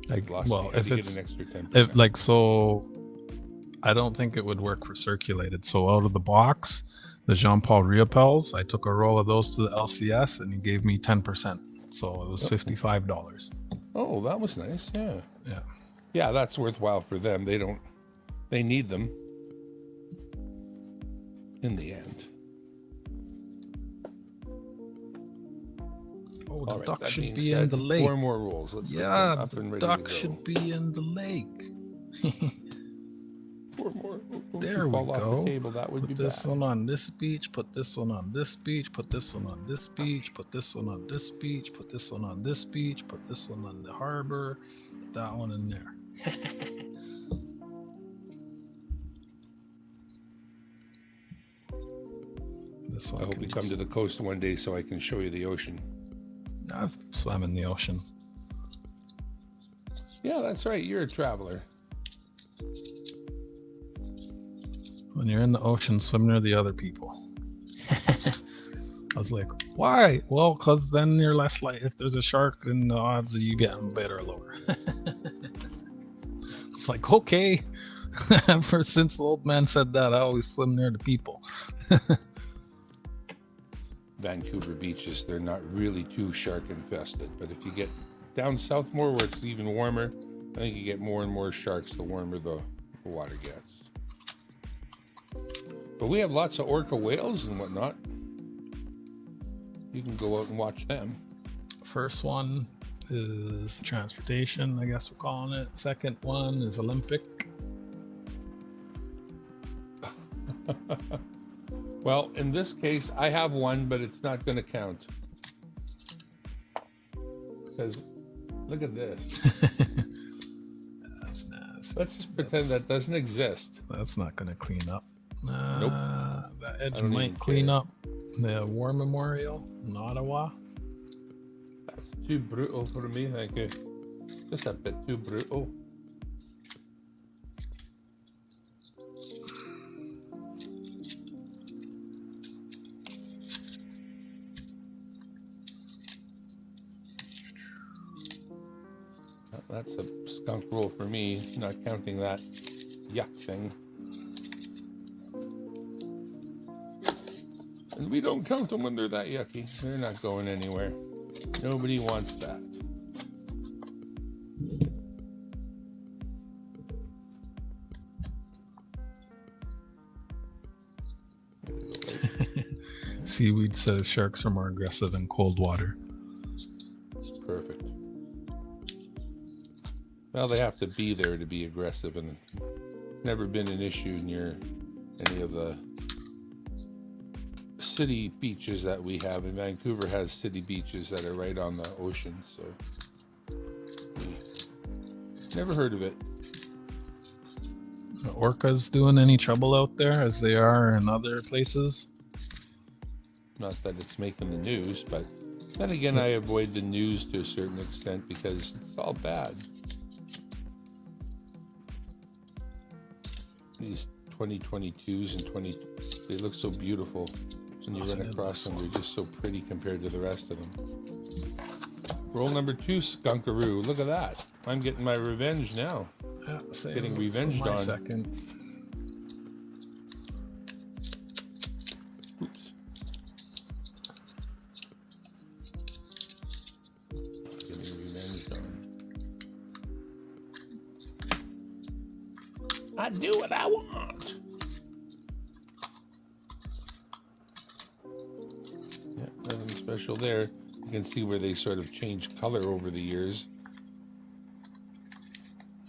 Speaker 1: Like, well, if
Speaker 2: get
Speaker 1: it's
Speaker 2: an extra 10%.
Speaker 1: if like so, I don't think it would work for circulated. So out of the box, the Jean-Paul Riopels, I took a roll of those to the LCS and he gave me 10%. So it was $55.
Speaker 2: Oh, that was nice. Yeah.
Speaker 1: Yeah.
Speaker 2: Yeah, that's worthwhile for them. They need them in the end.
Speaker 1: Oh, the
Speaker 2: All right,
Speaker 1: duck
Speaker 2: that
Speaker 1: should
Speaker 2: being
Speaker 1: be
Speaker 2: said,
Speaker 1: in the lake.
Speaker 2: 4 more rolls. Let's get them
Speaker 1: Yeah,
Speaker 2: up
Speaker 1: the
Speaker 2: and ready
Speaker 1: duck
Speaker 2: to go.
Speaker 1: should be in the lake.
Speaker 2: 4 more.
Speaker 1: There we
Speaker 2: fall off
Speaker 1: go.
Speaker 2: the table. That would be
Speaker 1: Put this
Speaker 2: bad.
Speaker 1: one on this beach, put this one on this beach, put this one on this beach, put this one on this beach, put this one on this beach, put this one on the harbor, put that one in there. So
Speaker 2: I hope
Speaker 1: can
Speaker 2: you come to the coast one day so I can show you the ocean.
Speaker 1: I've swam in the ocean.
Speaker 2: Yeah, that's right. You're a traveler.
Speaker 1: When you're in the ocean, swim near the other people. I was like, why? Well, because then you're less like, if there's a shark, then the odds of you getting bit are lower. It's like, okay. Ever since the old man said that, I always swim near the people.
Speaker 2: Vancouver beaches, they're not really too shark infested, but if you get down south more where it's even warmer, I think you get more and more sharks the warmer the water gets. But we have lots of orca whales and whatnot. You can go out and watch them.
Speaker 1: First one is transportation, I guess we're calling it. Second one is Olympic.
Speaker 2: Well, in this case, I have one, but it's not going to count. Because look at this.
Speaker 1: That's nice.
Speaker 2: Let's just pretend that doesn't exist.
Speaker 1: That's not going to clean up.
Speaker 2: Nope.
Speaker 1: That edge
Speaker 2: don't
Speaker 1: might
Speaker 2: even
Speaker 1: clean
Speaker 2: care.
Speaker 1: up the War Memorial in Ottawa.
Speaker 2: That's too brutal for me, thank you. Just a bit too brutal. That's a skunk roll for me, not counting that yuck thing. And we don't count them when they're that yucky. They're not going anywhere. Nobody wants that.
Speaker 1: Seaweed says sharks are more aggressive in cold water.
Speaker 2: Perfect. Well, they have to be there to be aggressive, and never been an issue near any of the city beaches that we have. And Vancouver has city beaches that are right on the ocean, so never heard of it.
Speaker 1: Are orcas doing any trouble out there as they are in other places?
Speaker 2: Not that it's making the news, but then again, I avoid the news to a certain extent because it's all bad. These 2022s and they look so beautiful. When you run across them, they're just so pretty compared to the rest of them. Roll number 2, Skunkaroo. Look at that. I'm getting my revenge now.
Speaker 1: Yeah,
Speaker 2: Getting revenged on.
Speaker 1: Second.
Speaker 2: Oops. Getting revenged on. I do what I want. Yeah, nothing special there. You can see where they sort of change color over the years.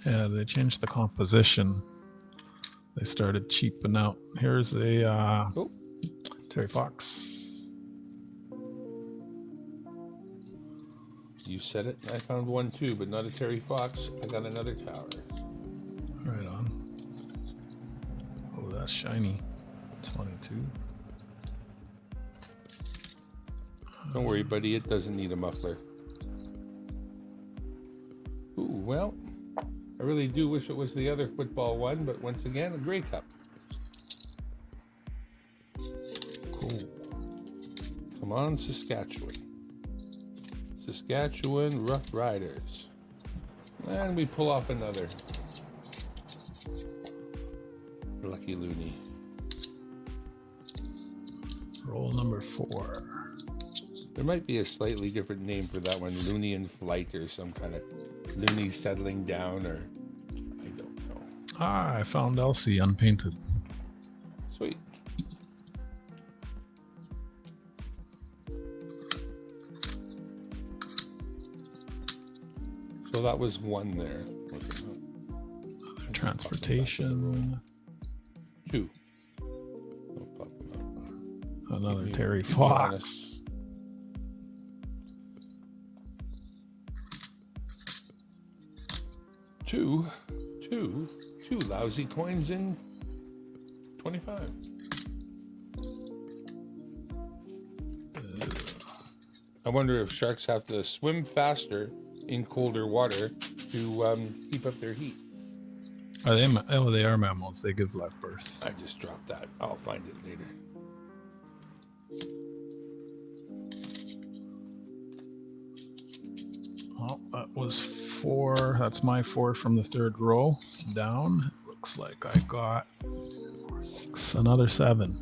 Speaker 1: Yeah, they changed the composition. They started cheaping out. Here's a
Speaker 2: Oh,
Speaker 1: Terry Fox.
Speaker 2: you said it. I found one too, but not a Terry Fox. I got another tower.
Speaker 1: Right on. Oh, that's shiny. 22.
Speaker 2: Don't worry, buddy. It doesn't need a muffler. Ooh, well, I really do wish it was the other football one, but once again, a Grey Cup.
Speaker 1: Cool.
Speaker 2: Come on, Saskatchewan. Saskatchewan Rough Riders. And we pull off another. Lucky Looney.
Speaker 1: Roll number 4.
Speaker 2: There might be a slightly different name for that one. Looney in flight or some kind of Looney settling down, or I don't know.
Speaker 1: Ah, I found Elsie unpainted.
Speaker 2: Sweet. So that was one there.
Speaker 1: Transportation.
Speaker 2: 2. I'll pop them up.
Speaker 1: Another Terry
Speaker 2: keep me honest.
Speaker 1: Fox.
Speaker 2: Two lousy coins in 25. wonder if sharks have to swim faster in colder water to keep up their heat.
Speaker 1: Are they? Oh, they are mammals. They give live birth.
Speaker 2: I just dropped that. I'll find it later.
Speaker 1: Well, that was 4. That's my 4 from the 3rd row down. It looks like I got 6, another 7.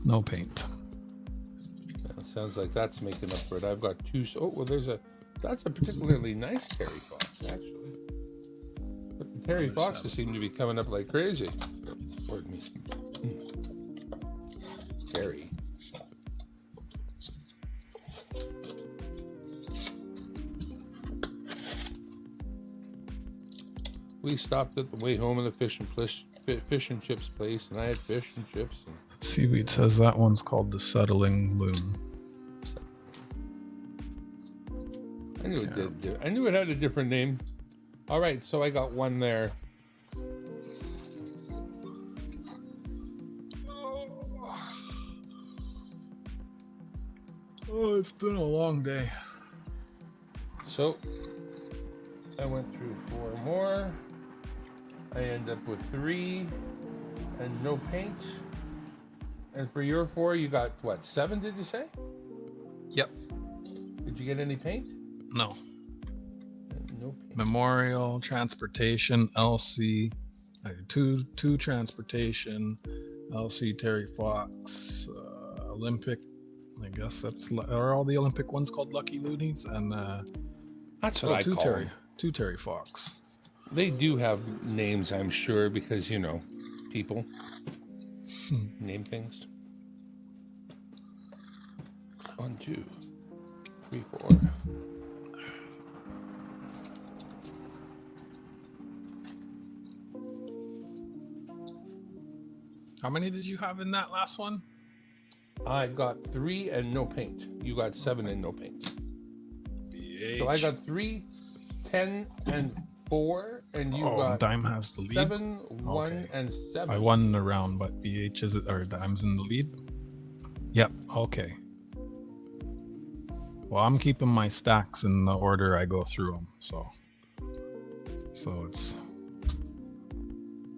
Speaker 1: No paint.
Speaker 2: Sounds like that's making up for it. I've got 2. Oh, well, that's a particularly nice Terry Fox, actually. But the Terry Foxes seem to be coming up like crazy. Pardon me. Terry. We stopped at the way home in the fish and chips place, and I had fish and chips. And
Speaker 1: Seaweed says that one's called the settling loon.
Speaker 2: I knew it did. I knew it had a different name. All right, so I got one there.
Speaker 1: Oh, it's been a long day.
Speaker 2: So I went through 4 more. I end up with 3 and no paint. And for your 4, you got what, 7? Did you say?
Speaker 1: Yep.
Speaker 2: Did you get any paint?
Speaker 1: No.
Speaker 2: No paint.
Speaker 1: Memorial, transportation, LC, 2 transportation, LC Terry Fox, Olympic. I guess are all the Olympic ones called Lucky Loonies, and
Speaker 2: that's what I call them.
Speaker 1: 2 Terry Fox.
Speaker 2: They do have names, I'm sure, because people name things. 1, 2, 3, 4.
Speaker 1: How many did you have in that last one?
Speaker 2: I got 3 and no paint. You got 7 and no paint.
Speaker 1: BH.
Speaker 2: So I got 3, 10, and 4, and you got
Speaker 1: Dime has the lead.
Speaker 2: 7, 1, and 7.
Speaker 1: I won the round, but BH is it or Dime's in the lead? Yep. Okay. Well, I'm keeping my stacks in the order I go through them. So it's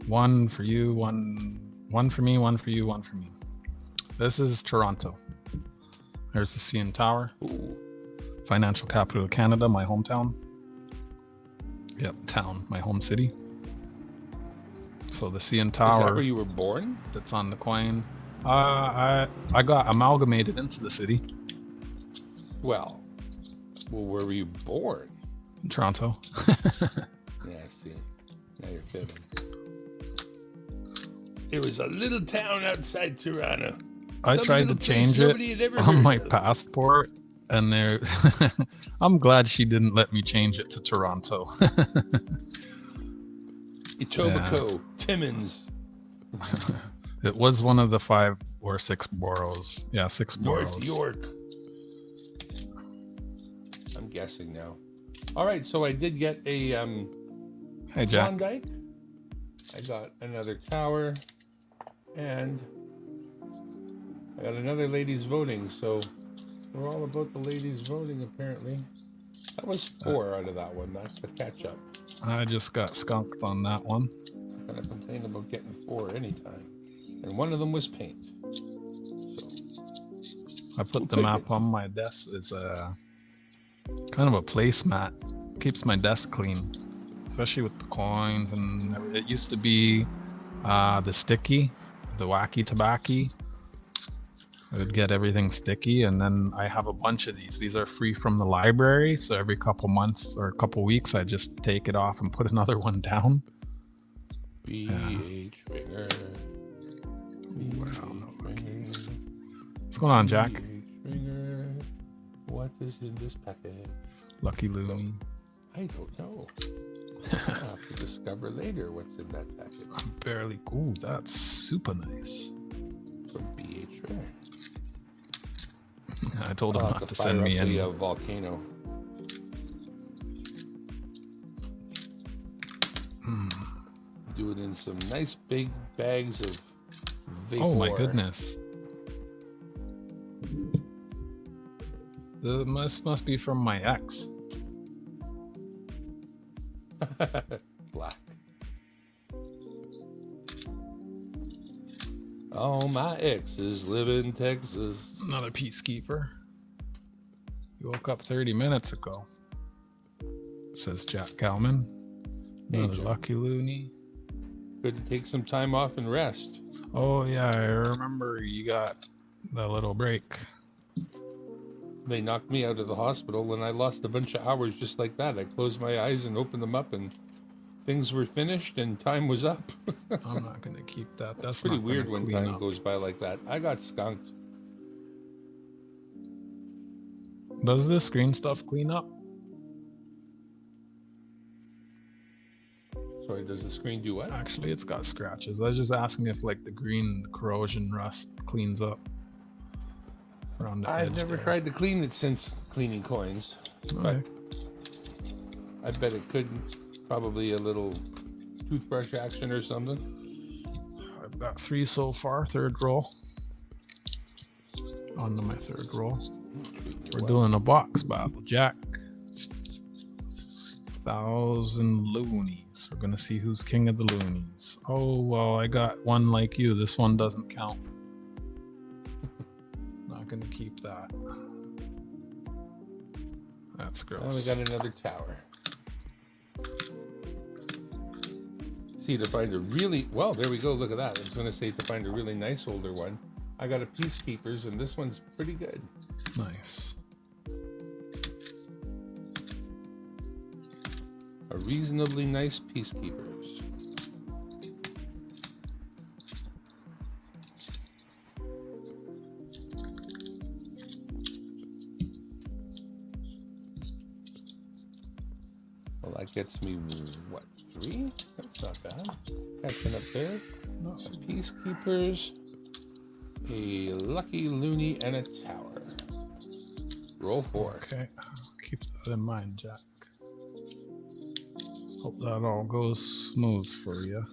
Speaker 1: 1 for you, 1 for me, 1 for you, 1 for me. This is Toronto. There's the CN Tower.
Speaker 2: Ooh.
Speaker 1: Financial capital of Canada, my hometown. Yep, town, my home city. So the CN Tower.
Speaker 2: Is that where you were born?
Speaker 1: That's on the coin. I got amalgamated into the city.
Speaker 2: Well, where were you born?
Speaker 1: In Toronto.
Speaker 2: Yeah, see. Now you're fibbing. It was a little town outside Toronto.
Speaker 1: I tried to change it on my passport, and there. I'm glad she didn't let me change it to Toronto.
Speaker 2: Etobicoke, Timmins.
Speaker 1: It was one of the 5 or 6 boroughs. Yeah, 6 boroughs.
Speaker 2: North York. I'm guessing now. All right, so I did get a
Speaker 1: Hey, Jack.
Speaker 2: Klondike. I got another tower, and I got another ladies voting. So we're all about the ladies voting, apparently. That was 4 out of that one. That's the catch up.
Speaker 1: I just got skunked on that one.
Speaker 2: I'm gonna complain about getting 4 anytime, and one of them was paint. So
Speaker 1: I put the map on my desk. It's a kind of a placemat. Keeps my desk clean, especially with the coins. And it used to be the sticky, the wacky tobacco. I would get everything sticky, and then I have a bunch of these. These are free from the library, so every couple months or a couple weeks, I just take it off and put another one down.
Speaker 2: BH Ringer.
Speaker 1: What's going on, Jack?
Speaker 2: Ringer. What is in this packet?
Speaker 1: Lucky Looney.
Speaker 2: I don't know. I'll have to discover later what's in that packet.
Speaker 1: I'm barely cool. That's super nice.
Speaker 2: From BH Ringer.
Speaker 1: I told him
Speaker 2: I'll
Speaker 1: not
Speaker 2: have
Speaker 1: to
Speaker 2: fire
Speaker 1: send me
Speaker 2: up
Speaker 1: any.
Speaker 2: the volcano. Do it in some nice big bags of vapor.
Speaker 1: Oh my goodness. Must be from my ex.
Speaker 2: Black. All my exes live in Texas.
Speaker 1: Another peacekeeper. You woke up 30 minutes ago, says Jack Kalman. Another
Speaker 2: Jack.
Speaker 1: lucky loony.
Speaker 2: Good to take some time off and rest.
Speaker 1: Oh yeah, I remember you got that little break.
Speaker 2: They knocked me out of the hospital and I lost a bunch of hours just like that. I closed my eyes and opened them up and things were finished and time was up.
Speaker 1: I'm not gonna keep that. That's
Speaker 2: Pretty
Speaker 1: not
Speaker 2: weird
Speaker 1: gonna
Speaker 2: when
Speaker 1: clean
Speaker 2: time
Speaker 1: up.
Speaker 2: goes by like that. I got skunked.
Speaker 1: Does this green stuff clean up?
Speaker 2: Sorry, does the screen do what?
Speaker 1: Actually, it's got scratches. I was just asking if like the green corrosion rust cleans up around the
Speaker 2: I've
Speaker 1: edge
Speaker 2: never
Speaker 1: there.
Speaker 2: tried to clean it since cleaning coins, but
Speaker 1: Okay.
Speaker 2: I bet it could. Probably a little toothbrush action or something.
Speaker 1: I've got 3 so far, third roll. On to my third roll. We're doing a box battle, Jack. 1,000 loonies. We're gonna see who's king of the loonies. Oh well, I got one like you. This one doesn't count. Not gonna keep that. That's
Speaker 2: Now we
Speaker 1: gross.
Speaker 2: got another tower. See, to find a really, well, there we go, look at that. I was going to say to find a really nice older one. I got a Peacekeepers, and this one's pretty good.
Speaker 1: Nice.
Speaker 2: A reasonably nice Peacekeepers. Well, that gets me, what, 3? That's not bad. Catching up there. Some Peacekeepers, a lucky loony, and a tower. Roll 4.
Speaker 1: Okay, keep that in mind, Jack. Hope that all goes smooth for you.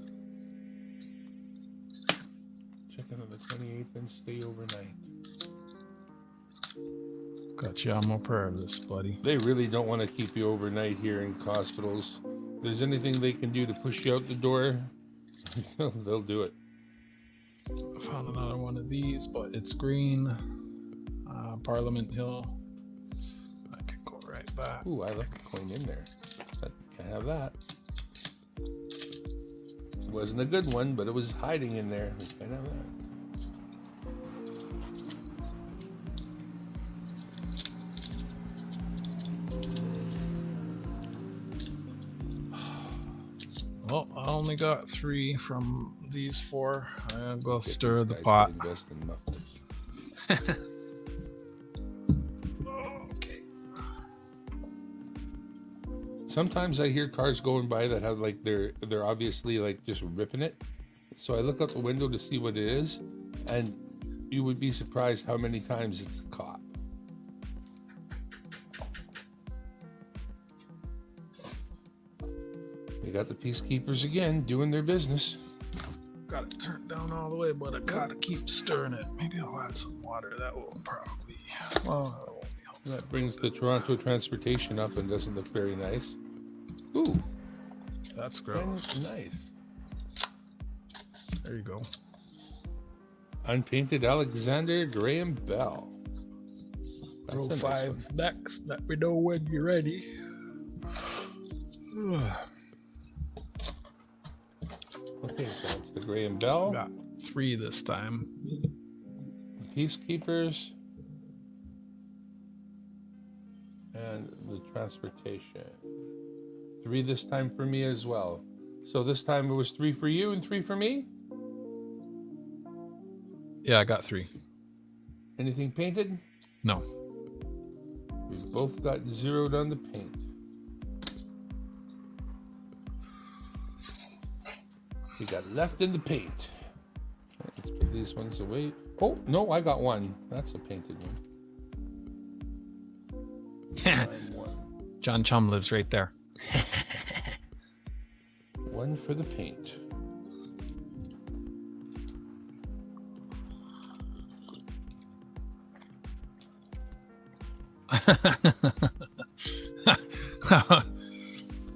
Speaker 2: Check in on the 28th and stay overnight.
Speaker 1: Got you on my prayer list, buddy.
Speaker 2: They really don't want to keep you overnight here in hospitals. If there's anything they can do to push you out the door, they'll do it.
Speaker 1: Found another one of these, but it's green. Parliament Hill. I can go right back.
Speaker 2: Ooh, I left a coin in there. I have that. It wasn't a good one, but it was hiding in there. We can have that.
Speaker 1: Well, I only got 3 from these 4. I'll go
Speaker 2: Get
Speaker 1: stir
Speaker 2: these
Speaker 1: the
Speaker 2: guys
Speaker 1: pot.
Speaker 2: to invest in mufflers.
Speaker 1: Okay.
Speaker 2: Sometimes I hear cars going by that have like they're obviously like just ripping it. So I look out the window to see what it is, and you would be surprised how many times it's a cop. We got the Peacekeepers again doing their business.
Speaker 1: Got it turned down all the way, but I gotta keep stirring it. Maybe I'll add some water. That will probably. Well, that won't be helpful.
Speaker 2: That brings the Toronto transportation up and doesn't look very nice. Ooh,
Speaker 1: That's gross.
Speaker 2: nice.
Speaker 1: There you go.
Speaker 2: Unpainted Alexander Graham Bell. That's
Speaker 1: Row
Speaker 2: a nice
Speaker 1: 5
Speaker 2: one.
Speaker 1: next. Let me know when you're ready.
Speaker 2: Okay, so it's the Graham Bell,
Speaker 1: Got 3 this time.
Speaker 2: Peacekeepers, and the transportation. 3 this time for me as well. So this time it was 3 for you and 3 for me?
Speaker 1: Yeah, I got 3.
Speaker 2: Anything painted?
Speaker 1: No.
Speaker 2: We've both got zeroed on the paint. We got left in the paint. Let's put these ones away. Oh, no, I got 1. That's a painted one. I'm 1.
Speaker 1: John Chum lives right there.
Speaker 2: 1 for the paint.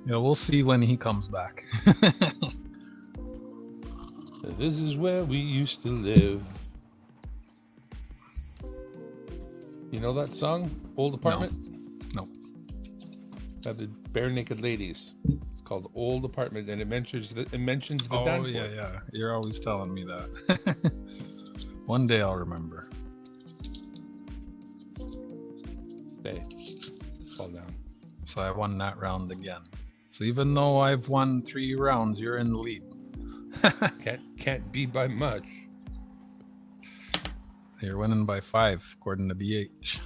Speaker 1: Yeah, we'll see when he comes back.
Speaker 2: This is where we used to live. You know that song, Old Apartment?
Speaker 1: No.
Speaker 2: By the Bare Naked Ladies. It's called Old Apartment, and it mentions the
Speaker 1: Oh,
Speaker 2: Danforth.
Speaker 1: yeah. You're always telling me that. One day I'll remember.
Speaker 2: Stay. Fall down.
Speaker 1: So I won that round again. So even though I've won 3 rounds, you're in the lead.
Speaker 2: Can't be by much.
Speaker 1: You're winning by 5, according to BH.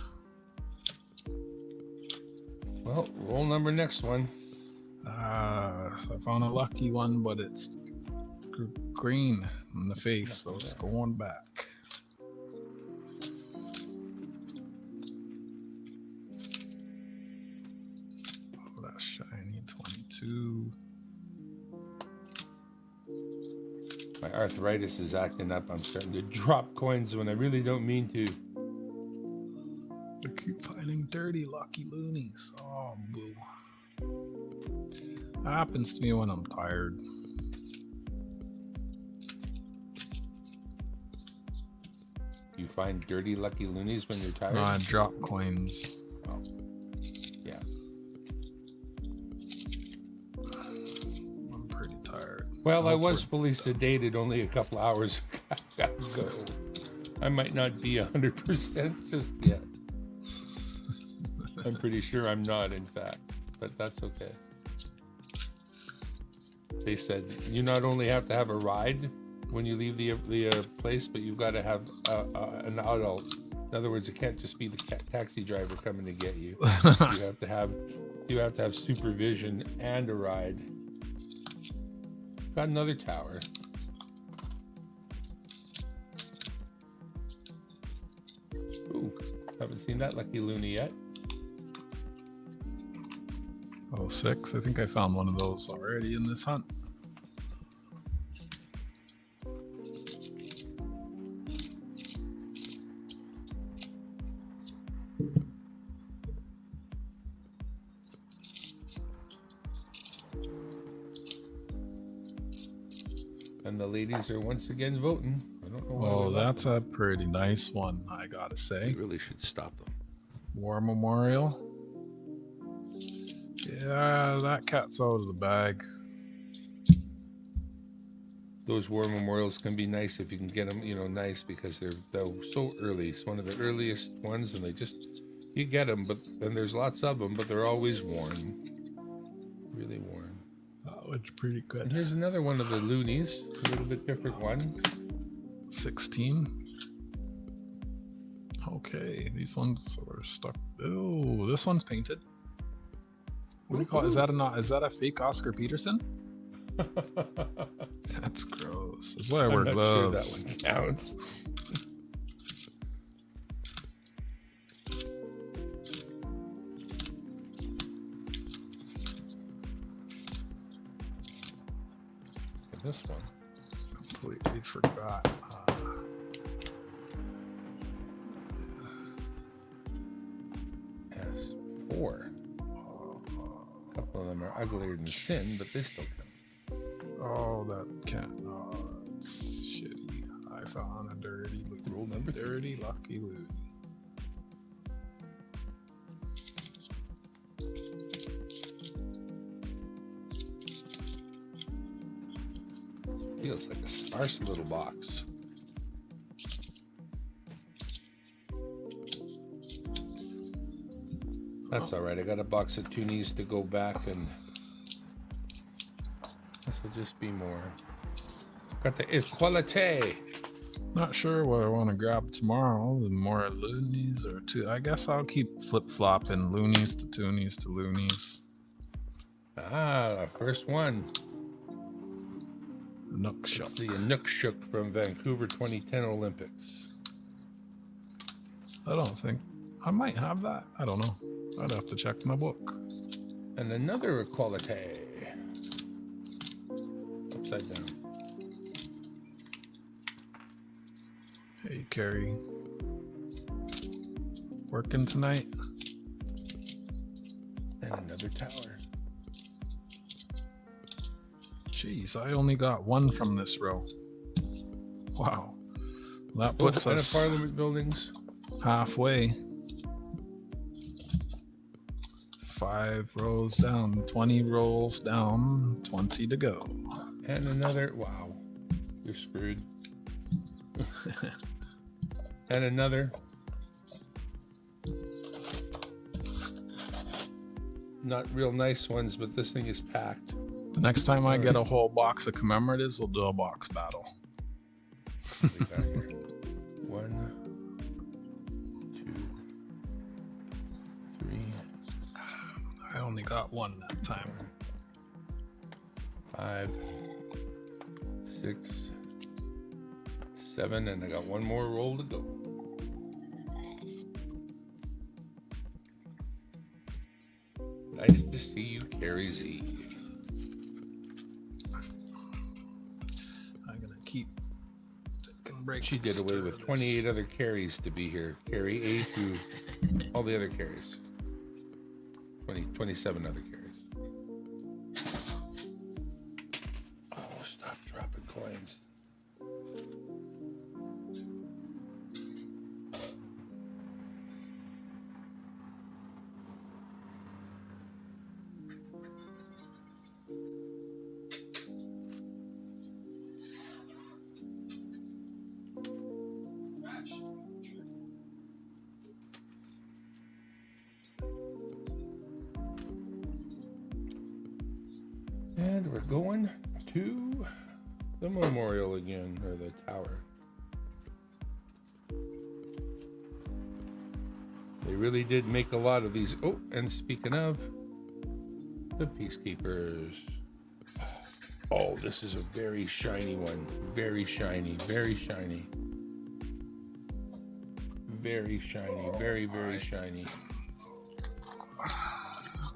Speaker 2: Well, roll number next one.
Speaker 1: So I found a lucky one, but it's green in the face, so it's going back. Oh, that's shiny. 22.
Speaker 2: My arthritis is acting up. I'm starting to drop coins when I really don't mean to.
Speaker 1: I keep finding dirty lucky loonies. Oh, boo. That happens to me when I'm tired.
Speaker 2: You find dirty lucky loonies when you're tired?
Speaker 1: No, I drop coins.
Speaker 2: Oh. Yeah.
Speaker 1: I'm pretty tired.
Speaker 2: Well, I was fully sedated only a couple hours ago. I might not be 100% just yet. I'm pretty sure I'm not, in fact, but that's okay. They said you not only have to have a ride when you leave the place, but you've got to have an adult. In other words, it can't just be the taxi driver coming to get you. You have to have supervision and a ride. Got another tower. Ooh, haven't seen that lucky loony yet.
Speaker 1: 06. I think I found one of those already in this hunt.
Speaker 2: And the ladies are once again voting. I don't know why.
Speaker 1: Oh, that's a pretty nice one, I gotta say.
Speaker 2: You really should stop them.
Speaker 1: War Memorial. Yeah, that cat's out of the bag.
Speaker 2: Those war memorials can be nice if you can get them, nice, because they're so early. It's one of the earliest ones, and you get them, but then there's lots of them, but they're always worn, really worn.
Speaker 1: Oh, it's pretty good.
Speaker 2: And here's another one of the loonies, a little bit different one.
Speaker 1: 16. Okay, these ones are stuck. Oh, this one's painted. What do you call it? Is that a fake Oscar Peterson? That's gross. That's why I wear
Speaker 2: I'm not
Speaker 1: gloves.
Speaker 2: sure that one counts. This one.
Speaker 1: Completely forgot.
Speaker 2: Has 4. A couple of them are uglier than sin, but they still count.
Speaker 1: Oh, that cat. Oh, that's shitty. I found a dirty,
Speaker 2: Roll number 3.
Speaker 1: dirty lucky loot.
Speaker 2: Feels like a sparse little box. That's all right. I got a box of toonies to go back, and this will just be more. Got the equality.
Speaker 1: Not sure what I want to grab tomorrow. The more loonies or two. I guess I'll keep flip-flopping loonies to toonies to loonies.
Speaker 2: Ah, first one.
Speaker 1: Nook
Speaker 2: It's
Speaker 1: Shook.
Speaker 2: the Inukshuk from Vancouver 2010 Olympics.
Speaker 1: I don't think I might have that. I don't know. I'd have to check my book.
Speaker 2: And another equality. Upside down.
Speaker 1: Hey, Carrie. Working tonight?
Speaker 2: another tower.
Speaker 1: Jeez, I only got one from this row. Wow. That
Speaker 2: Oh,
Speaker 1: puts
Speaker 2: and a
Speaker 1: us
Speaker 2: Parliament buildings.
Speaker 1: halfway. 5 rows down, 20 rolls down, 20 to go.
Speaker 2: And another. Wow. You're screwed. And another. Not real nice ones, but this thing is packed.
Speaker 1: The next time I get a whole box of commemoratives, we'll do a box battle.
Speaker 2: What we got here? 1, 2, 3.
Speaker 1: I only got one that time.
Speaker 2: 5, 6, 7, and I got one more roll to go. Nice to see you, Carrie Z.
Speaker 1: I'm gonna keep taking breaks.
Speaker 2: She did away with 28 other carries to be here. Carrie A through all the other carries. 27 other carries. Oh, stop dropping coins. And we're going to the memorial again, or the tower. They really did make a lot of these. Oh, and speaking of, the peacekeepers. Oh, this is a very shiny one. Very shiny, very shiny. Very shiny, very, very shiny.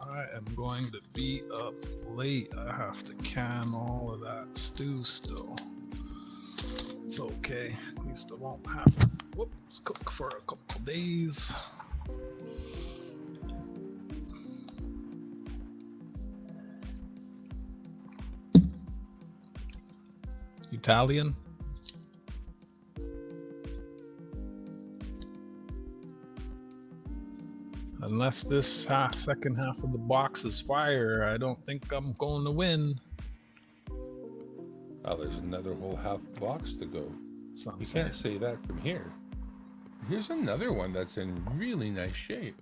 Speaker 1: I am going to be up late. I have to can all of that stew still. It's okay. At least I won't have to cook for a couple days. Italian? Unless this second half of the box is fire, I don't think I'm going to win.
Speaker 2: Oh, there's another whole half box to go.
Speaker 1: Sounds
Speaker 2: You can't say that from here. Here's another one that's in really nice shape.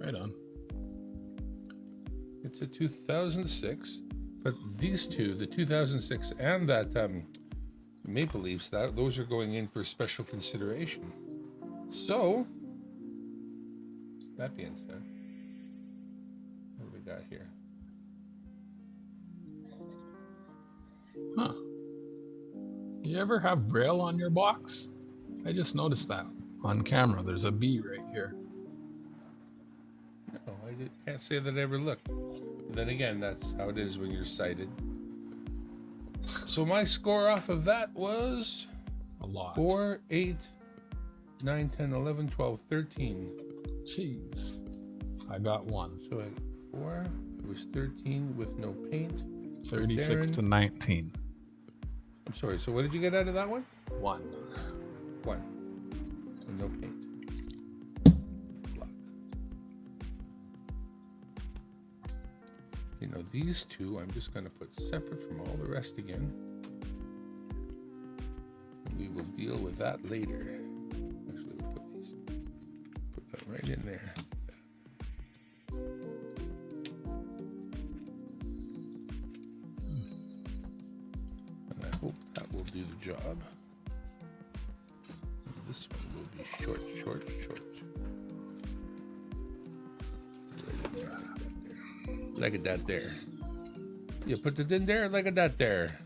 Speaker 1: right on.
Speaker 2: It's a 2006, but these two, the 2006 and that Maple Leafs, those are going in for special consideration. So, that being said, what do we got here?
Speaker 1: Huh. You ever have Braille on your box? I just noticed that on camera. There's a B right here.
Speaker 2: No, can't say that I ever looked. But then again, that's how it is when you're sighted. So my score off of that was
Speaker 1: A lot.
Speaker 2: 4, 8, 9, 10, 11, 12, 13.
Speaker 1: Jeez. I got one.
Speaker 2: So at 4, it was 13 with no paint.
Speaker 1: 36
Speaker 2: Darren.
Speaker 1: to 19.
Speaker 2: I'm sorry, so what did you get out of that one?
Speaker 1: 1.
Speaker 2: 1. And no paint. Luck. You know, these two I'm just going to put separate from all the rest again. And we will deal with that later. Actually, we'll put that right in there. And I hope that will do the job. This one will be short. Like that there. You put it in there, like that there.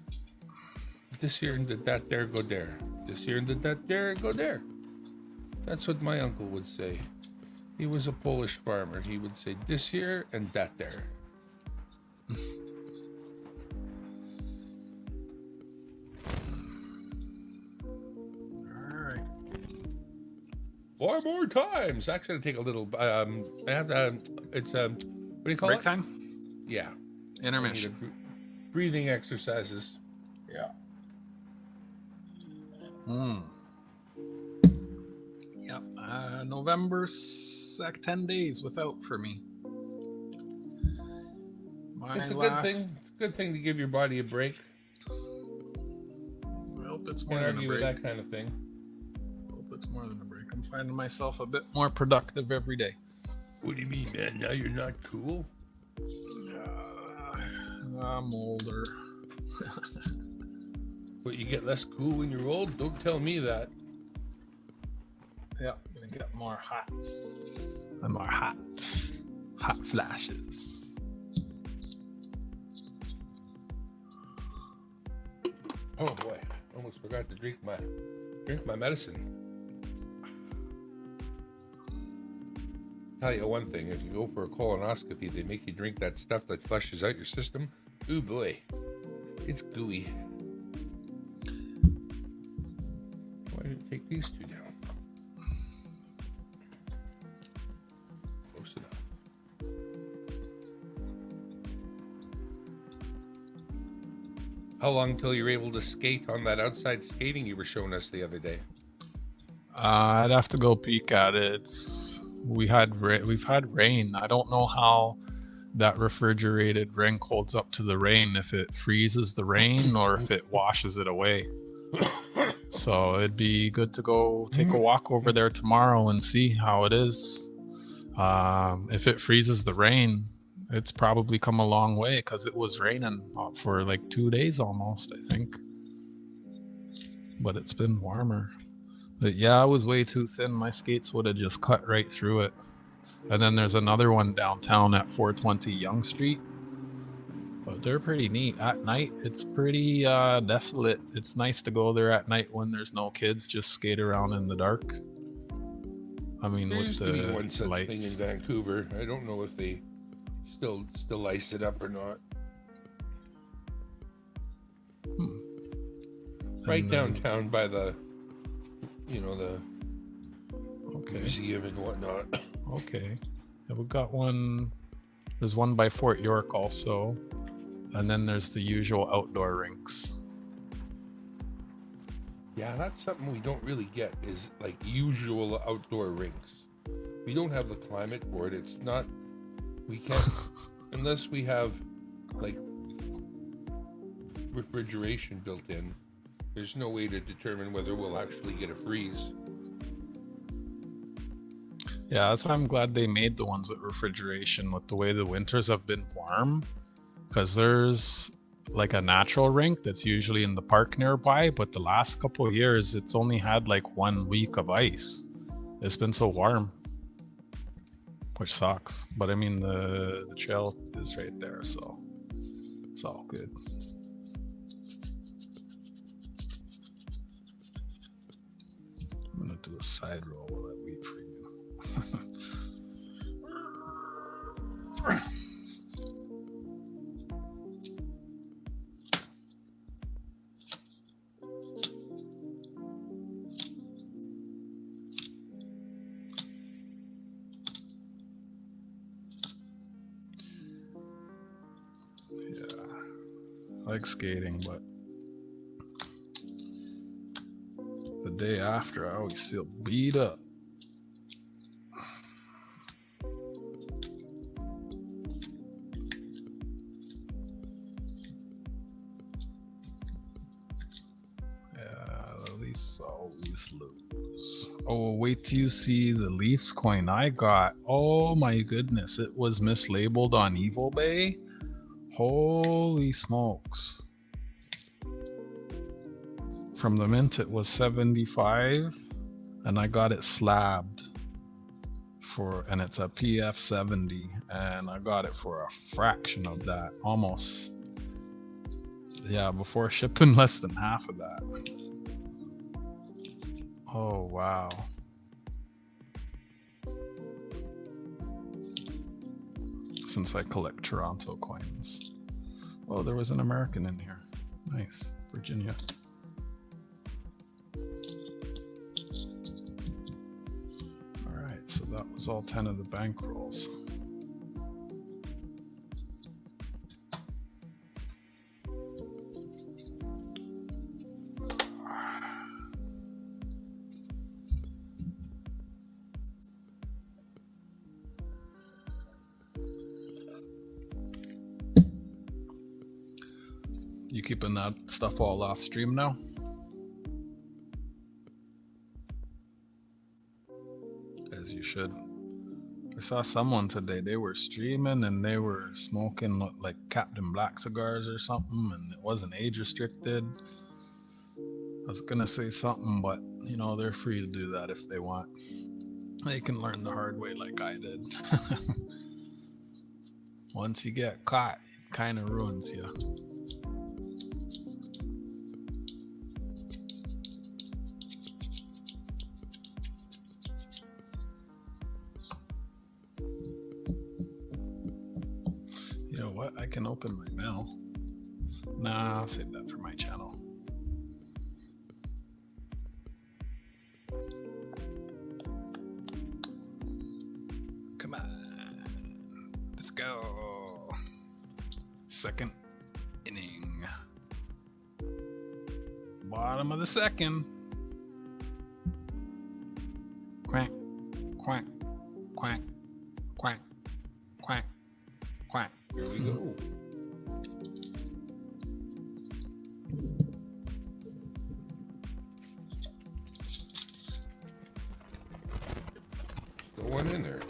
Speaker 2: This here and that there, go there. This here and that there, go there. That's what my uncle would say. He was a Polish farmer. He would say this here and that there. 4 more times. Actually, take a little. I have to. It's what do you call
Speaker 1: Break
Speaker 2: it?
Speaker 1: time?
Speaker 2: Yeah.
Speaker 1: Intermission.
Speaker 2: Breathing exercises.
Speaker 1: Yeah. Yep. November 10 days without for me.
Speaker 2: It's a good thing. It's a good thing to give your body a break.
Speaker 1: I hope it's more
Speaker 2: Can't
Speaker 1: than a
Speaker 2: argue
Speaker 1: break.
Speaker 2: with that kind of thing.
Speaker 1: I hope it's more than a break. I'm finding myself a bit more productive every day.
Speaker 2: What do you mean, man? Now you're not cool?
Speaker 1: I'm older.
Speaker 2: But you get less cool when you're old? Don't tell me that.
Speaker 1: Yeah, I'm gonna get more hot. And more hot. Hot flashes.
Speaker 2: Oh boy, almost forgot to drink my medicine. Tell you one thing, if you go for a colonoscopy, they make you drink that stuff that flushes out your system. Ooh boy, it's gooey. Why did it take these two down? Close enough. How long till you're able to skate on that outside skating you were showing us the other day?
Speaker 1: I'd have to go peek at it. We've had rain. I don't know how that refrigerated rink holds up to the rain, if it freezes the rain or if it washes it away. So it'd be good to go take a walk over there tomorrow and see how it is. If it freezes the rain, it's probably come a long way because it was raining for like 2 days almost, I think. But it's been warmer. But yeah, I was way too thin. My skates would have just cut right through it. And then there's another one downtown at 420 Yonge Street. But they're pretty neat. At night, it's pretty desolate. It's nice to go there at night when there's no kids. Just skate around in the dark. I mean,
Speaker 2: There
Speaker 1: with
Speaker 2: used
Speaker 1: the
Speaker 2: to be one such
Speaker 1: lights.
Speaker 2: thing in Vancouver. I don't know if they still ice it up or not. Right downtown by the museum and whatnot.
Speaker 1: Okay. Yeah, we got one. There's one by Fort York also. And then there's the usual outdoor rinks.
Speaker 2: Yeah, that's something we don't really get, is like usual outdoor rinks. We don't have the climate for it. It's not, we can't, unless we have like refrigeration built in, there's no way to determine whether we'll actually get a freeze.
Speaker 1: Yeah, that's why I'm glad they made the ones with refrigeration, with the way the winters have been warm. Because there's like a natural rink that's usually in the park nearby, but the last couple of years, it's only had like 1 week of ice. It's been so warm, which sucks. But I mean, the trail is right there, so it's all good. I'm gonna do a side roll while I wait for you. I like skating, but the day after I always feel beat up. Yeah, the Leafs always lose. Oh, wait till you see the Leafs coin I got. Oh my goodness, it was mislabeled on Evil Bay. Holy smokes. From the mint it was 75 and I got it slabbed and it's a PF 70 and I got it for a fraction of that, almost. Yeah, before shipping less than half of that. Oh wow. Since I collect Toronto coins. Oh, there was an American in here. Nice. Virginia. So that was all 10 of the bank rolls. You keeping that stuff all off stream now? As you should. I saw someone today, they were streaming and they were smoking like Captain Black cigars or something, and it wasn't age restricted. I was gonna say something, but you know, they're free to do that if they want. They can learn the hard way like I did. Once you get caught, it kind of ruins you. You know what? I can open my mail. Nah, I'll save that for my channel. Come on. Let's go. Second inning. Bottom of the second. Quack, quack, quack, quack, quack, quack.
Speaker 2: Here we go. Go one in there.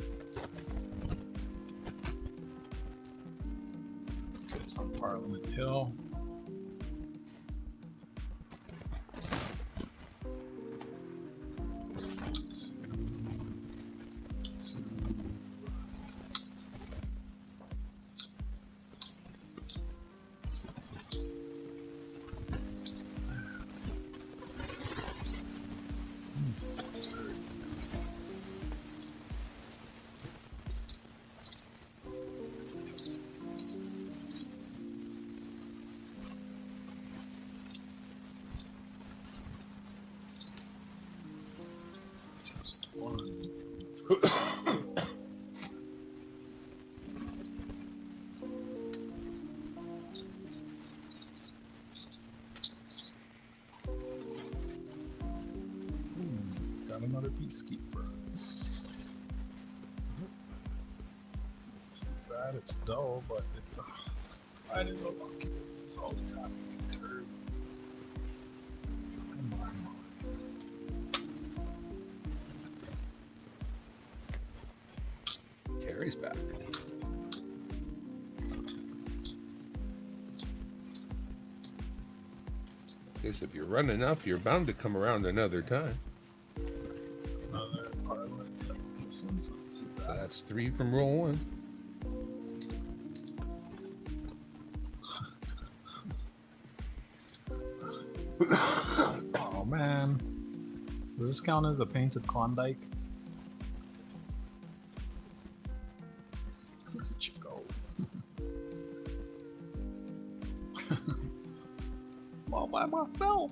Speaker 1: Okay, it's on Parliament Hill. Just one. Got another Peacekeepers. Too bad it's dull, but it's I didn't know lucky. It's always happening. Curve. Come on.
Speaker 2: Terry's back. Guess if you run enough, you're bound to come around another time.
Speaker 1: Another Parliament. This one's not too
Speaker 2: So
Speaker 1: bad.
Speaker 2: that's 3 from roll 1.
Speaker 1: Oh man. Does this count as a painted Klondike? Where'd you go? I'm all by myself.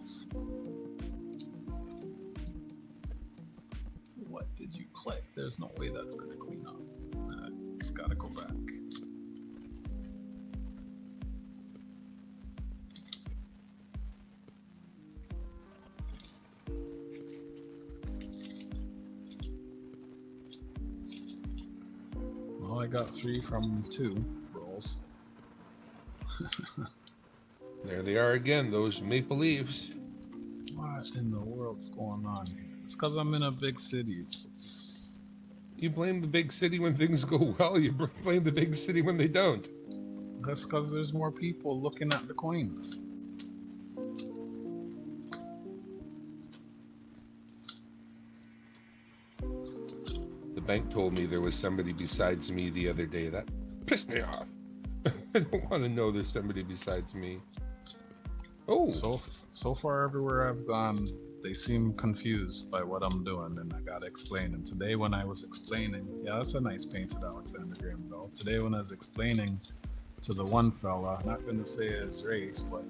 Speaker 1: What did you click? There's no way that's gonna clean up. It's gotta go back. Well, I got 3 from 2 rolls.
Speaker 2: There they are again, those maple leaves.
Speaker 1: What in the world's going on here? It's because I'm in a big city.
Speaker 2: You blame the big city when things go well, you blame the big city when they don't.
Speaker 1: That's because there's more people looking at the coins.
Speaker 2: The bank told me there was somebody besides me the other day. That pissed me off. I don't want to know there's somebody besides me. Oh,
Speaker 1: So far everywhere I've gone, they seem confused by what I'm doing, and I gotta explain. And today when I was explaining, yeah, that's a nice painted Alexander Graham Bell. Today when I was explaining to the one fella, I'm not gonna say his race, but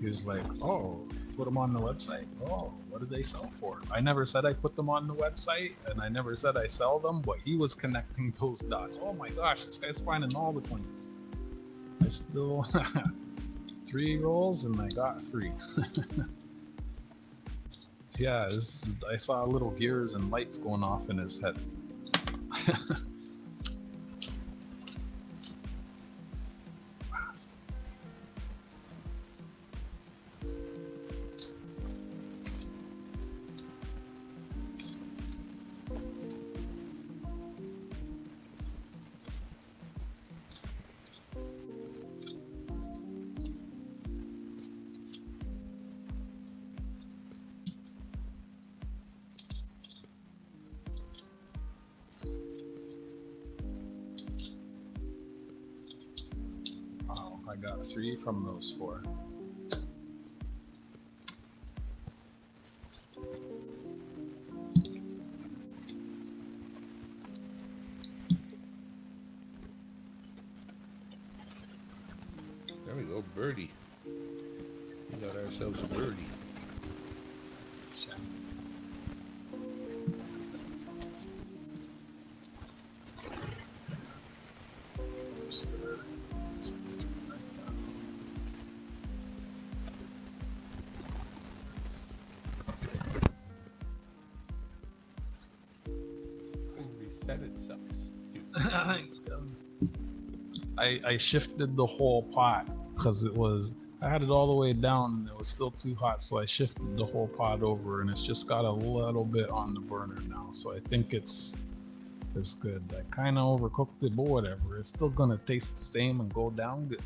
Speaker 1: he was like, oh, Put them on the website. Oh, what did they sell for? I never said I put them on the website, and I never said I sell them, but he was connecting those dots. Oh my gosh, this guy's finding all the 20s. I still 3 rolls, and I got 3. Yeah, I saw little gears and lights going off in his head. Wow, I got 3 from those 4.
Speaker 2: There we go, birdie. We got ourselves a birdie. Reset itself.
Speaker 1: Thanks, Kevin. I shifted the whole pot because I had it all the way down and it was still too hot, so I shifted the whole pot over and it's just got a little bit on the burner now, so I think it's good. I kind of overcooked it, but whatever. It's still gonna taste the same and go down good.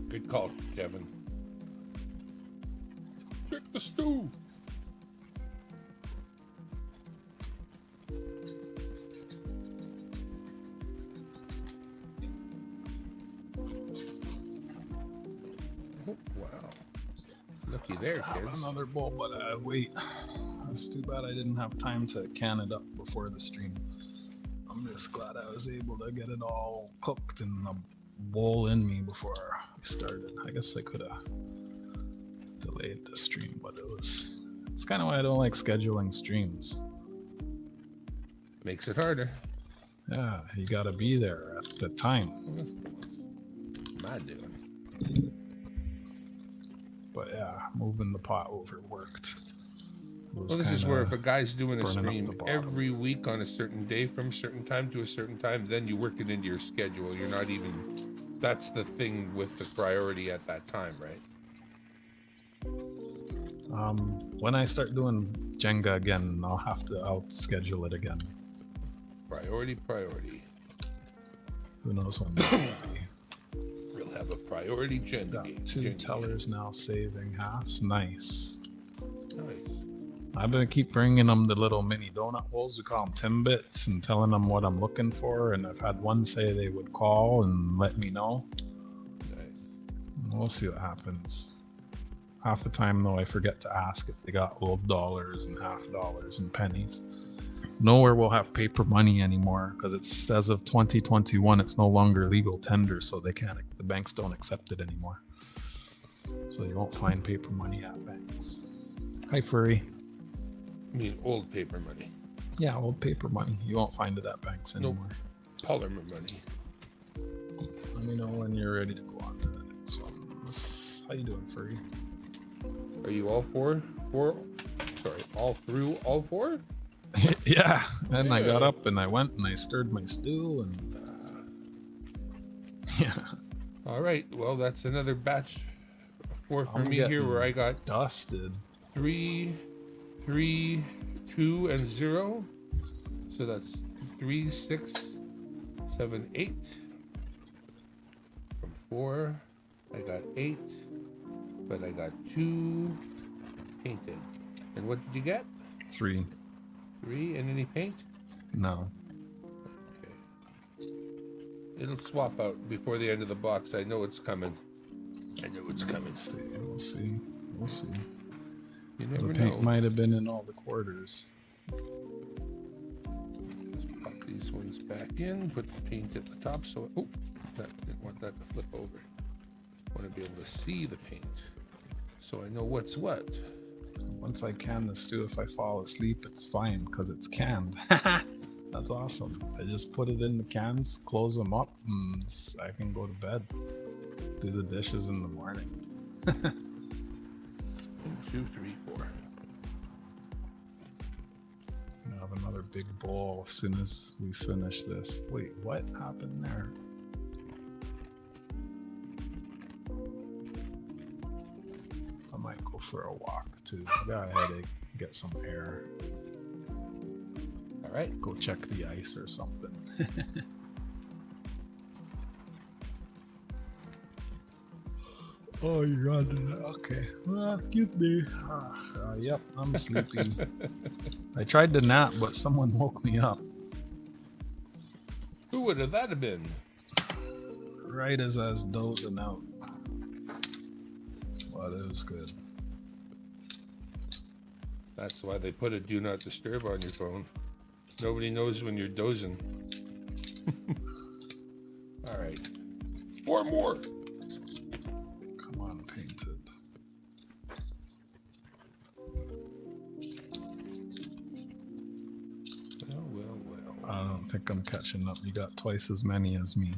Speaker 2: Good call, Kevin. Check the stew. Oh, wow. Looky there,
Speaker 1: I have
Speaker 2: kids.
Speaker 1: another bowl, but wait. It's too bad I didn't have time to can it up before the stream. I'm just glad I was able to get it all cooked in a bowl in me before we started. I guess I could have delayed the stream, but it's kind of why I don't like scheduling streams.
Speaker 2: Makes it harder.
Speaker 1: Yeah, you gotta be there at the time.
Speaker 2: What am I doing?
Speaker 1: But yeah, moving the pot over worked.
Speaker 2: Well, this is where if a guy's doing a
Speaker 1: burning up
Speaker 2: stream
Speaker 1: the bottom.
Speaker 2: every week on a certain day from a certain time to a certain time, then you work it into your schedule. You're not even... That's the thing with the priority at that time, right?
Speaker 1: When I start doing Jenga again, I'll schedule it again.
Speaker 2: Priority.
Speaker 1: Who knows when that'll be.
Speaker 2: We'll have a priority Jenga
Speaker 1: Got
Speaker 2: game.
Speaker 1: 2
Speaker 2: Jenga
Speaker 1: tellers now saving halves. Nice.
Speaker 2: game. Nice.
Speaker 1: I'm gonna keep bringing them the little mini donut holes. We call them Timbits, and telling them what I'm looking for. And I've had one say they would call and let me know.
Speaker 2: Nice.
Speaker 1: We'll see what happens. Half the time, though, I forget to ask if they got old dollars and $50 and pennies. Nowhere will have paper money anymore because it's as of 2021, it's no longer legal tender, so the banks don't accept it anymore. So you won't find paper money at banks. Hi, Furry.
Speaker 2: I mean, old paper money.
Speaker 1: Yeah, old paper money. You won't find it at banks anymore.
Speaker 2: Polymer money.
Speaker 1: Let me know when you're ready to go on to the next one. How you doing, Furry?
Speaker 2: Are you all four? All through all 4?
Speaker 1: Yeah. And I got
Speaker 2: Yeah.
Speaker 1: up and I went and I stirred my stew and yeah.
Speaker 2: All right. Well, that's another batch of 4 for
Speaker 1: I'm
Speaker 2: me here,
Speaker 1: getting
Speaker 2: where I got
Speaker 1: dusted.
Speaker 2: 3, 3, 2, and 0. So that's 3, 6, 7, 8. From 4, I got 8, but I got 2 painted. And what did you get?
Speaker 1: 3.
Speaker 2: 3, and any paint?
Speaker 1: No.
Speaker 2: Okay. It'll swap out before the end of the box. I know it's coming.
Speaker 1: We'll see.
Speaker 2: You
Speaker 1: The
Speaker 2: never
Speaker 1: paint
Speaker 2: know.
Speaker 1: might have been in all the quarters.
Speaker 2: Let's pop these ones back in. Put the paint at the top. So, oh, didn't want that to flip over. Want to be able to see the paint, so I know what's what.
Speaker 1: Once I can this too, if I fall asleep, it's fine because it's canned. That's awesome. I just put it in the cans, close them up, and I can go to bed. Do the dishes in the morning.
Speaker 2: 1, 2, 3, 4.
Speaker 1: I have another big bowl as soon as we finish this. Wait, what happened there? I might go for a walk too. I got a headache. Get some air.
Speaker 2: All right.
Speaker 1: Go check the ice or something. Oh, you're on it. Okay. Well, excuse me. Yep, I'm sleepy. I tried to nap, but someone woke me up
Speaker 2: Who would have that have been?
Speaker 1: right as I was dozing out. But it was good.
Speaker 2: That's why they put a do not disturb on your phone. Nobody knows when you're dozing. All right. 4 more.
Speaker 1: Come on, painted.
Speaker 2: Well.
Speaker 1: I don't think I'm catching up. You got twice as many as me.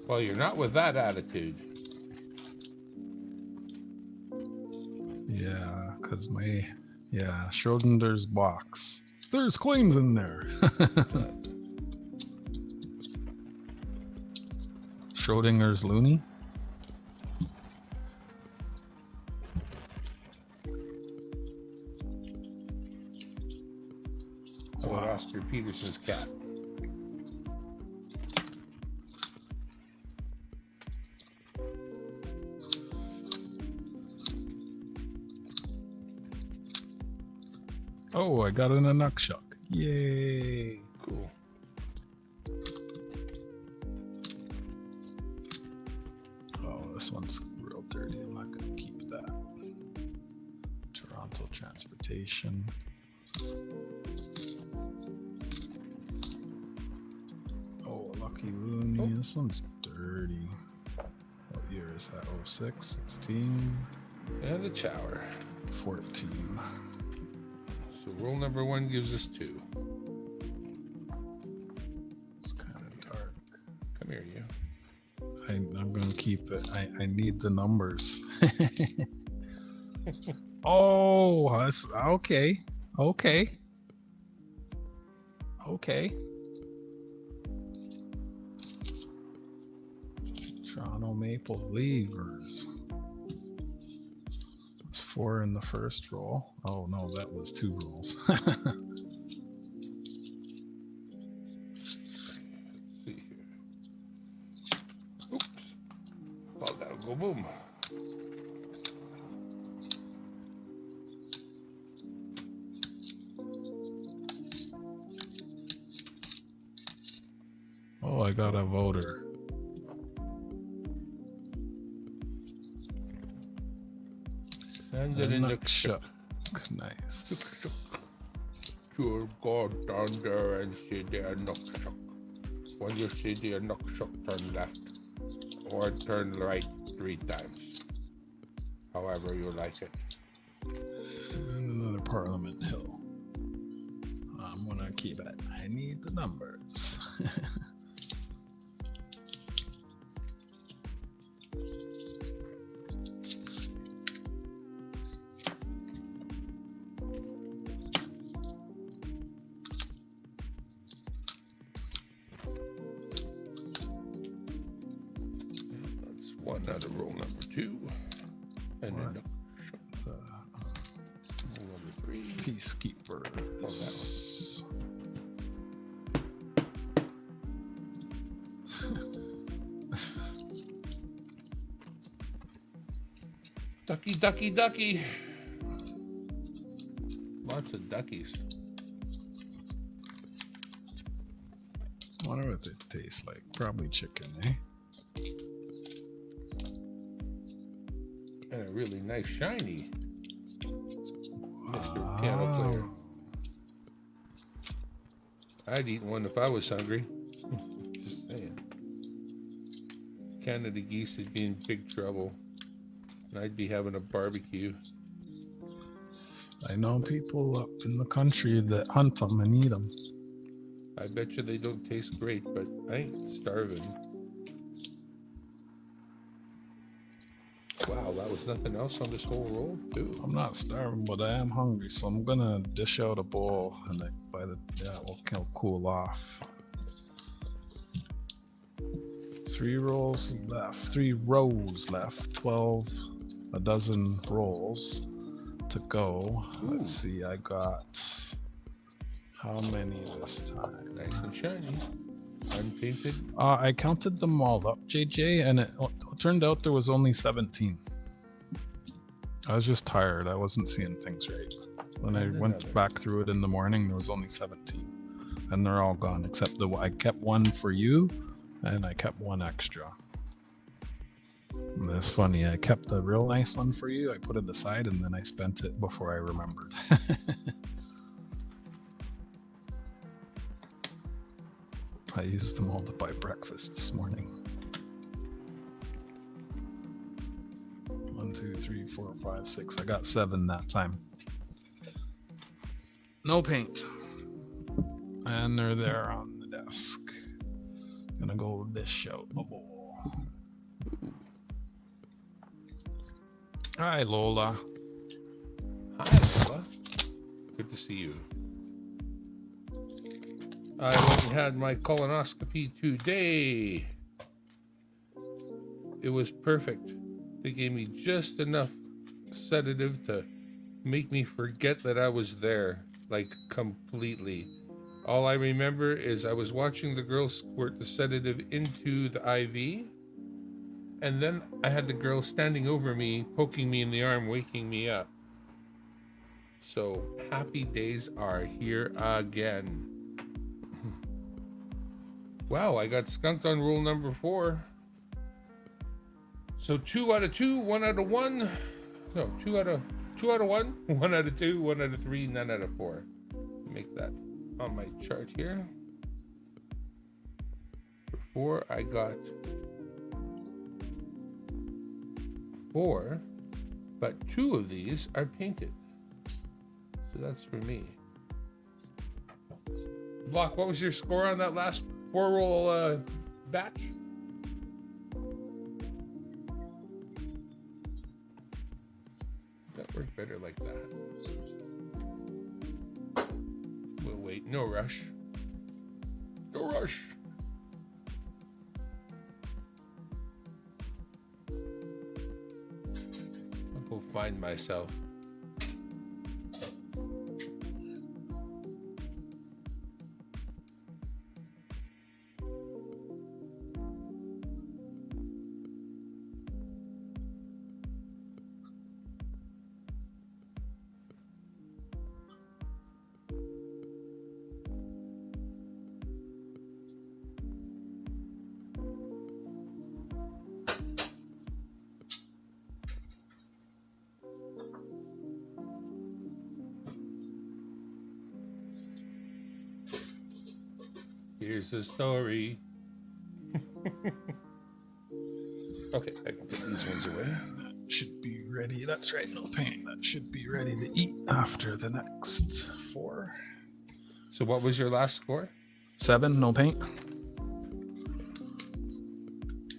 Speaker 2: Well, you're not with that attitude.
Speaker 1: Yeah, because Schrodinger's box. There's coins in there. Schrodinger's loony.
Speaker 2: How about Oscar Peterson's cat?
Speaker 1: Oh, I got an Inukshuk. Yay.
Speaker 2: Cool.
Speaker 1: Oh, this one's real dirty. I'm not going to keep that. Toronto Transportation. Oh, Lucky Looney.
Speaker 2: Oh.
Speaker 1: This one's dirty. What year is that? 06, 16,
Speaker 2: And the shower.
Speaker 1: 14.
Speaker 2: So roll number 1 gives us 2.
Speaker 1: It's kind of dark.
Speaker 2: Come here, you.
Speaker 1: I'm going to keep it. I need the numbers. Oh, that's okay. Okay. Toronto Maple Leafs. It's 4 in the first roll. Oh no, that was 2 rolls.
Speaker 2: Let's see here. Oops. Well, that'll go boom.
Speaker 1: Oh, I got a voter.
Speaker 2: And then in the
Speaker 1: Inukshuk. Nice.
Speaker 2: Pure God down there and see the Inukshuk. When you see the Inukshuk, turn left or turn right 3 times. However you like it.
Speaker 1: And another Parliament Hill. I'm gonna keep it. I need the numbers.
Speaker 2: That's 1 out of roll number 2. And
Speaker 1: What?
Speaker 2: then roll number 3.
Speaker 1: Peacekeepers.
Speaker 2: Ducky, ducky, ducky. Lots of duckies.
Speaker 1: I wonder what it tastes like. Probably chicken, eh?
Speaker 2: And a really nice shiny. Mr. Piano Player. I'd eat one if I was hungry. Just saying. Canada geese would be in big trouble. And I'd be having a barbecue.
Speaker 1: I know people up in the country that hunt them and eat them.
Speaker 2: I bet you they don't taste great, but I ain't starving. Wow, that was nothing else on this whole roll, too.
Speaker 1: I'm not starving, but I am hungry, so I'm gonna dish out a bowl, and we'll cool off. 3 rows left, 12, a dozen rolls to go.
Speaker 2: Ooh.
Speaker 1: Let's see, I got how many this time?
Speaker 2: Nice and shiny. Unpainted.
Speaker 1: I counted them all up, JJ, and it turned out there was only 17. I was just tired. I wasn't seeing things right. When I went back through it in the morning, there was only 17. And they're all gone, except I kept one for you, and I kept one extra. And it's funny, I kept the real nice one for you, I put it aside, and then I spent it before I remembered. I used them all to buy breakfast this morning. 1, 2, 3, 4, 5, 6. I got 7 that time. No paint. And they're there on the desk. Gonna go dish out the bowl. Hi, Lola.
Speaker 2: Hi, Lola. Good to see you. I went and had my colonoscopy today. It was perfect. They gave me just enough sedative to make me forget that I was there, like completely. All I remember is I was watching the girl squirt the sedative into the IV, and then I had the girl standing over me, poking me in the arm, waking me up. So happy days are here again. Wow, I got skunked on rule number 4. So 2 out of 2, 1 out of 1. No, 2 out of 1, 1 out of 2, 1 out of 3, none out of 4. Make that on my chart here. For 4, I got 4, but 2 of these are painted. So that's for me. Block, what was your score on that last 4-roll batch? That worked better like that. We'll wait. No rush. No rush. I'll go find myself. Here's the story. Okay, I can put these ones away.
Speaker 1: That should be ready. That's right, no paint. That should be ready to eat after the next 4.
Speaker 2: So what was your last score?
Speaker 1: 7, no paint.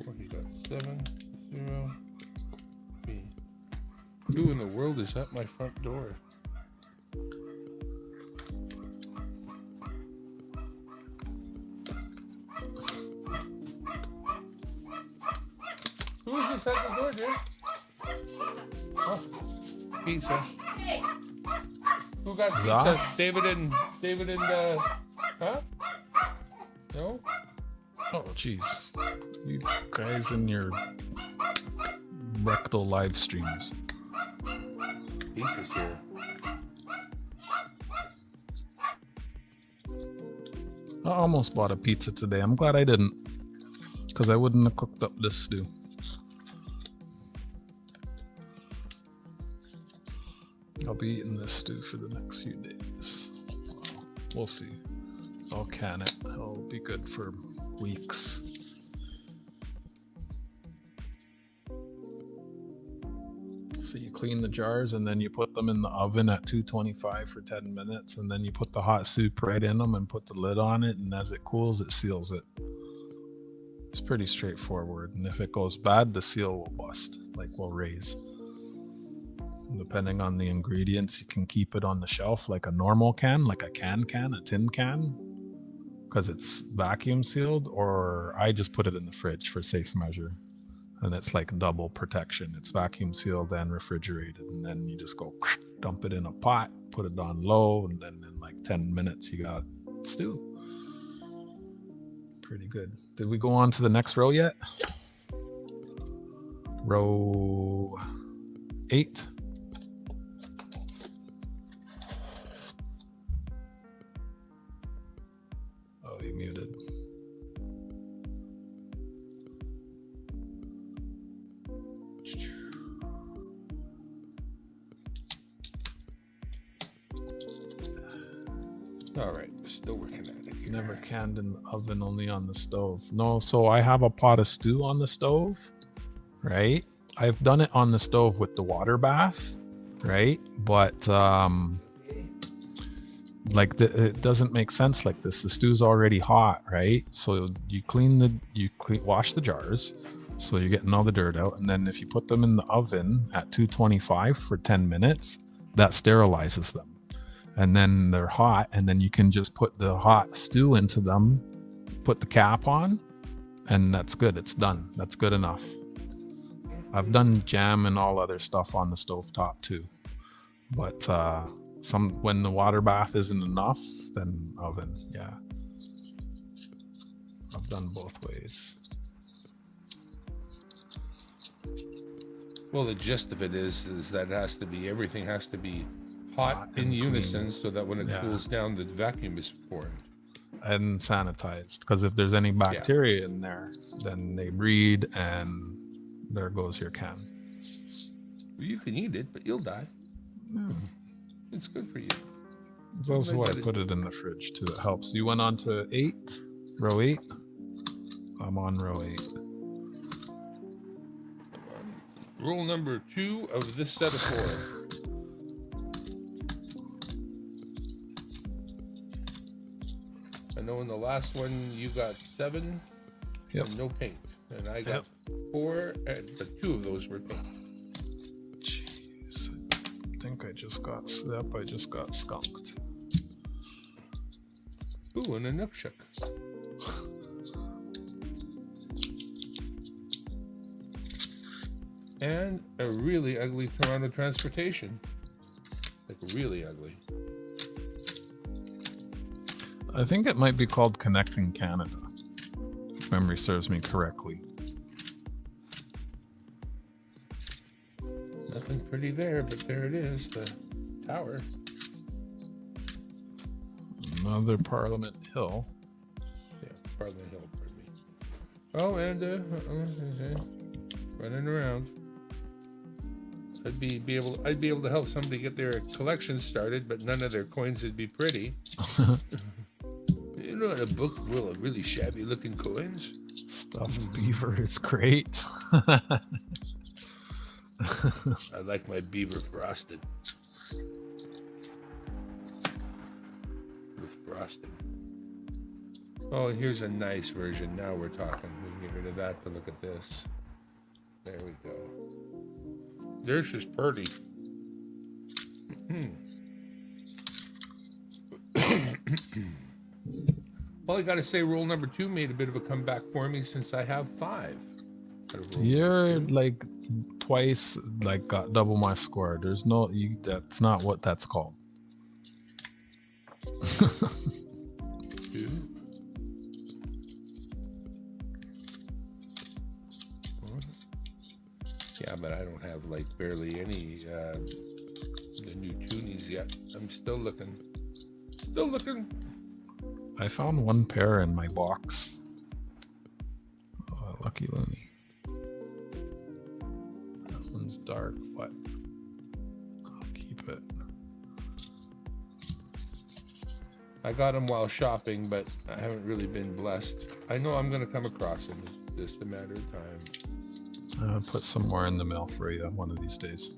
Speaker 2: 4, he got 7, 0, 3. Who in the world is at my front door? Who is this at the door, dear? Oh, pizza. Who got pizza? David and huh? No?
Speaker 1: Oh, jeez. You guys in your rectal live streams.
Speaker 2: Pizza's here.
Speaker 1: I almost bought a pizza today. I'm glad I didn't, because I wouldn't have cooked up this stew. I'll be eating this stew for the next few days. We'll see. I'll can it. It'll be good for weeks. So you clean the jars and then you put them in the oven at 225 for 10 minutes, and then you put the hot soup right in them and put the lid on it, and as it cools, it seals it. It's pretty straightforward, and if it goes bad, the seal will bust, like will raise. Depending on the ingredients, you can keep it on the shelf like a normal can, like a can, a tin can, because it's vacuum sealed, or I just put it in the fridge for safe measure. And it's like double protection. It's vacuum sealed and refrigerated. And then you just go dump it in a pot, put it on low, and then in like 10 minutes you got stew. Pretty good. Did we go on to the next row yet? Row 8. Oh, you muted.
Speaker 2: All right, still working at it here.
Speaker 1: Never canned in the oven, only on the stove. No, so I have a pot of stew on the stove, right? I've done it on the stove with the water bath, right? But like it doesn't make sense like this. The stew's already hot, right? So you wash the jars, so you're getting all the dirt out, and then if you put them in the oven at 225 for 10 minutes, that sterilizes them. And then they're hot, and then you can just put the hot stew into them, put the cap on, and that's good. It's done. That's good enough. I've done jam and all other stuff on the stovetop too, but when the water bath isn't enough, then oven. Yeah, I've done both ways.
Speaker 2: Well, the gist of it is that everything has to be hot in unison, so that when it cools down, the vacuum is formed.
Speaker 1: And sanitized, because if there's any bacteria in there, then they breed, and there goes your can.
Speaker 2: You can eat it, but you'll die. It's good for you.
Speaker 1: It's also why I put it in the fridge too. It helps. You went on to 8, row 8. I'm on row 8.
Speaker 2: Rule number 2 of this set of 4. I know in the last one you got 7 and no paint, and I got 4, but 2 of those were paint.
Speaker 1: Jeez, I think I just got skunked.
Speaker 2: Ooh, and a Nookshuk. And a really ugly Toronto transportation. Like really ugly.
Speaker 1: I think it might be called Connecting Canada, if memory serves me correctly.
Speaker 2: Nothing pretty there, but there it is, the tower.
Speaker 1: Another Parliament Hill.
Speaker 2: Yeah, Parliament Hill, pardon me. Oh, and running around. I'd be able to help somebody get their collection started, but none of their coins would be pretty. You know, in a book full of really shabby looking coins.
Speaker 1: Stuffed beaver is great.
Speaker 2: I like my beaver frosted. With frosting. Oh, and here's a nice version. Now we're talking. We can get rid of that to look at this. There we go. There's just pretty. Well, I gotta say, rule number 2 made a bit of a comeback for me since I have 5.
Speaker 1: You're like twice, like got double my score. There's no, that's not what that's called.
Speaker 2: 2. Yeah, but I don't have like barely any the new toonies yet. I'm still looking. Still looking.
Speaker 1: I found 1 pair in my box. Lucky Looney. That one's dark, but I'll keep it.
Speaker 2: I got them while shopping, but I haven't really been blessed. I know I'm going to come across them. It's just a matter of time.
Speaker 1: I'll put some more in the mail for you one of these days.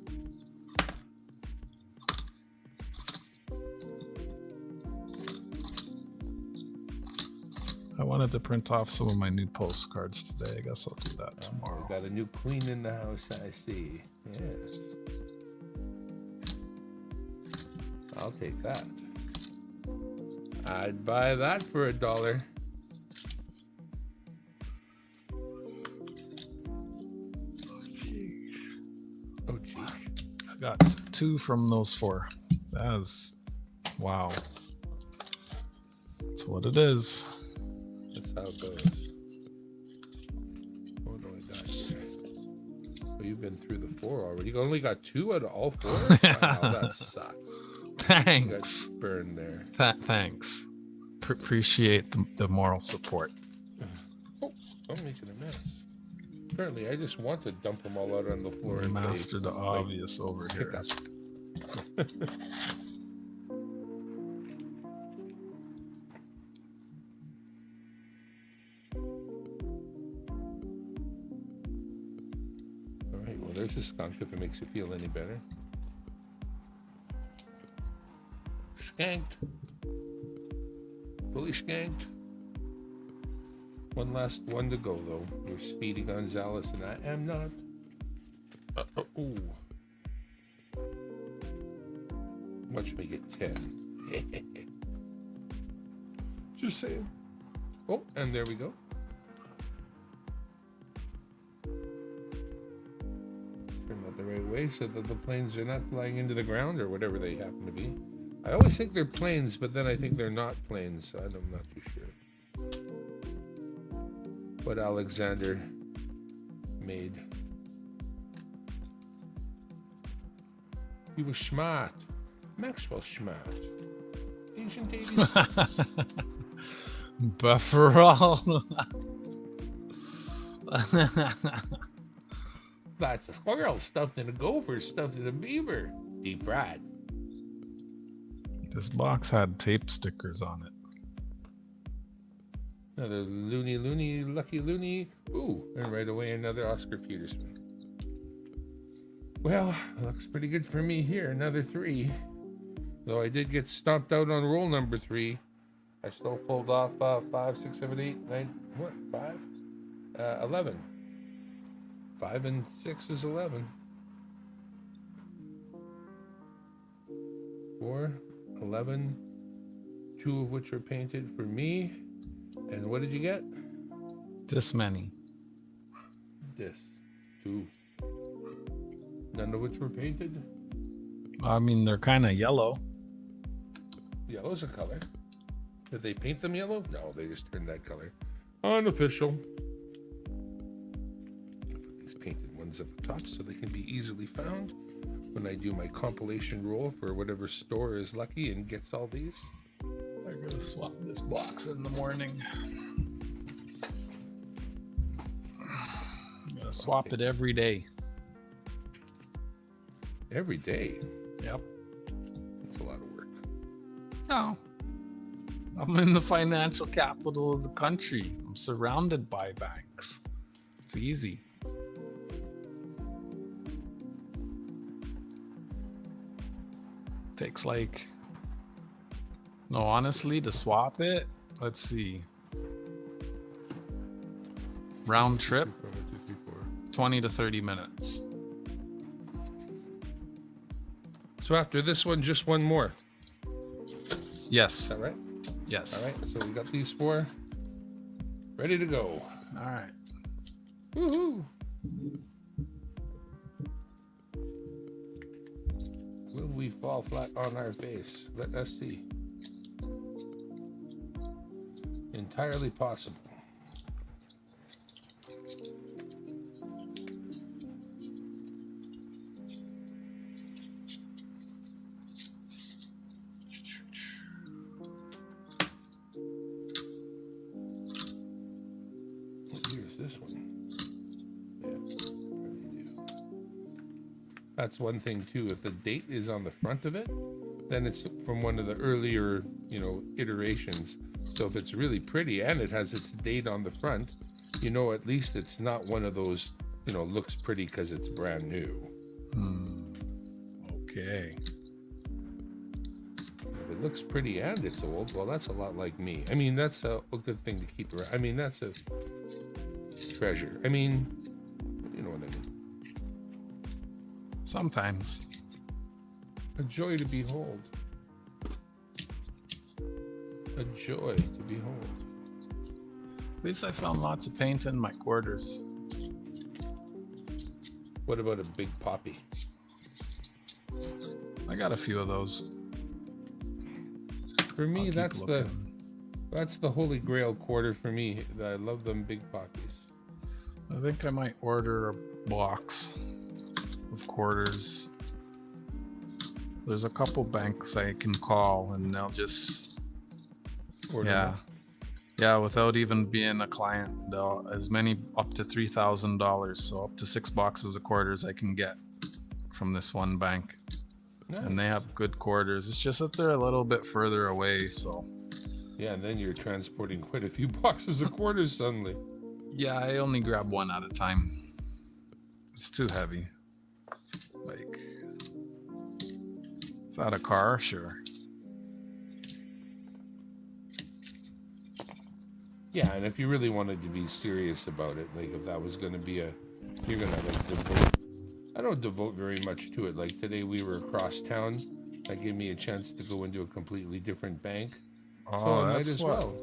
Speaker 1: I wanted to print off some of my new postcards today. I guess I'll do that tomorrow.
Speaker 2: We got a new queen in the house, I see. Yes. I'll take that. I'd buy that for $1. Oh, geez.
Speaker 1: I got 2 from those 4. That is, wow. That's what it is.
Speaker 2: That's how it goes. Oh, no, I got you. Oh, you've been through the 4 already. You only got 2 out of all 4? Wow, that sucks.
Speaker 1: Thanks.
Speaker 2: You got burned there.
Speaker 1: Thanks. Appreciate the moral support.
Speaker 2: Oh, I'm making a mess. Apparently, I just want to dump them all out on the floor and
Speaker 1: Master the obvious over here.
Speaker 2: All right, well, there's a skunk if it makes you feel any better. Skanked. Fully skanked. One last one to go, though. We're Speedy Gonzalez, and I am not. Ooh. Watch me get 10. Just saying. Oh, and there we go. Turn that the right way so that the planes are not flying into the ground or whatever they happen to be. I always think they're planes, but then I think they're not planes. I'm not too sure. What Alexander made. He was smart. Maxwell smart. Ancient 86.
Speaker 1: Bufferall.
Speaker 2: Lots of squirrel stuffed in a gopher, stuffed in a beaver. Deep fried.
Speaker 1: This box had tape stickers on it.
Speaker 2: Another loony, lucky loony. Ooh, and right away another Oscar Peterson. Well, looks pretty good for me here. Another 3. Though I did get stomped out on roll number 3. I still pulled off 5, 6, 7, 8, 9, what, 5? 11. 5 and 6 is 11. 4, 11, 2 of which are painted for me. And what did you get?
Speaker 1: This many.
Speaker 2: This. 2. None of which were painted.
Speaker 1: I mean, they're kind of yellow.
Speaker 2: Yellow's a color. Did they paint them yellow? No, they just turned that color. Unofficial. Put these painted ones at the top so they can be easily found when I do my compilation roll for whatever store is lucky and gets all these.
Speaker 1: I'm gonna swap this box in the morning. I'm gonna swap it every day.
Speaker 2: Every day?
Speaker 1: Yep.
Speaker 2: That's a lot of work.
Speaker 1: No. I'm in the financial capital of the country. I'm surrounded by banks. It's easy. Takes like, no, honestly, to swap it, let's see. Round trip, 20 to 30 minutes.
Speaker 2: So after this one, just one more.
Speaker 1: Yes.
Speaker 2: Is that right?
Speaker 1: Yes.
Speaker 2: All right, so we got these 4 ready to go.
Speaker 1: All right.
Speaker 2: Woohoo! Will we fall flat on our face? Let us see. Entirely possible. What year is this one? Yeah, that's one thing too. If the date is on the front of it, then it's from one of the earlier, iterations. So if it's really pretty and it has its date on the front, at least it's not one of those, looks pretty because it's brand new.
Speaker 1: Okay.
Speaker 2: If it looks pretty and it's old, well, that's a lot like me. I mean, that's a good thing to keep around. I mean, that's a treasure. I mean, you know what I mean.
Speaker 1: Sometimes.
Speaker 2: A joy to behold. A joy to behold.
Speaker 1: At least I found lots of paint in my quarters.
Speaker 2: What about a big poppy?
Speaker 1: I got a few of those.
Speaker 2: For me,
Speaker 1: I'll keep
Speaker 2: that's the holy grail quarter for me. I love them big poppies.
Speaker 1: I think I might order a box of quarters. There's a couple banks I can call and they'll just
Speaker 2: Order
Speaker 1: yeah, without even being a client, they'll as many up to $3,000, so up to 6 boxes of quarters I can get from this one bank.
Speaker 2: Nice.
Speaker 1: And they have good quarters. It's just that they're a little bit further away, so
Speaker 2: yeah, and then you're transporting quite a few boxes of quarters suddenly.
Speaker 1: yeah, I only grab one at a time. It's too heavy. Like, without a car, sure.
Speaker 2: Yeah, and if you really wanted to be serious about it, like if that was going to be you're going to like devote. I don't devote very much to it. Like today we were across town. That gave me a chance to go into a completely different bank.
Speaker 1: Oh,
Speaker 2: so I
Speaker 1: that's
Speaker 2: might as
Speaker 1: what.
Speaker 2: well.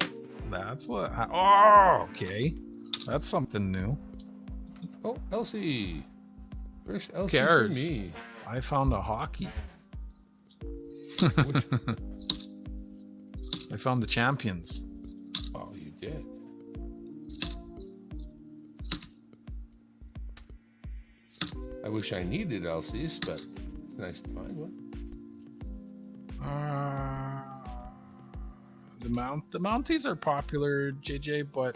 Speaker 1: That's what. Oh, okay. That's something new.
Speaker 2: Oh, Elsie. First Elsie
Speaker 1: Cares?
Speaker 2: for me.
Speaker 1: I found a hockey.
Speaker 2: Which,
Speaker 1: I found the champions.
Speaker 2: oh, you did. I wish I needed Elsie's, but it's nice to find one.
Speaker 1: The Mounties are popular, JJ, but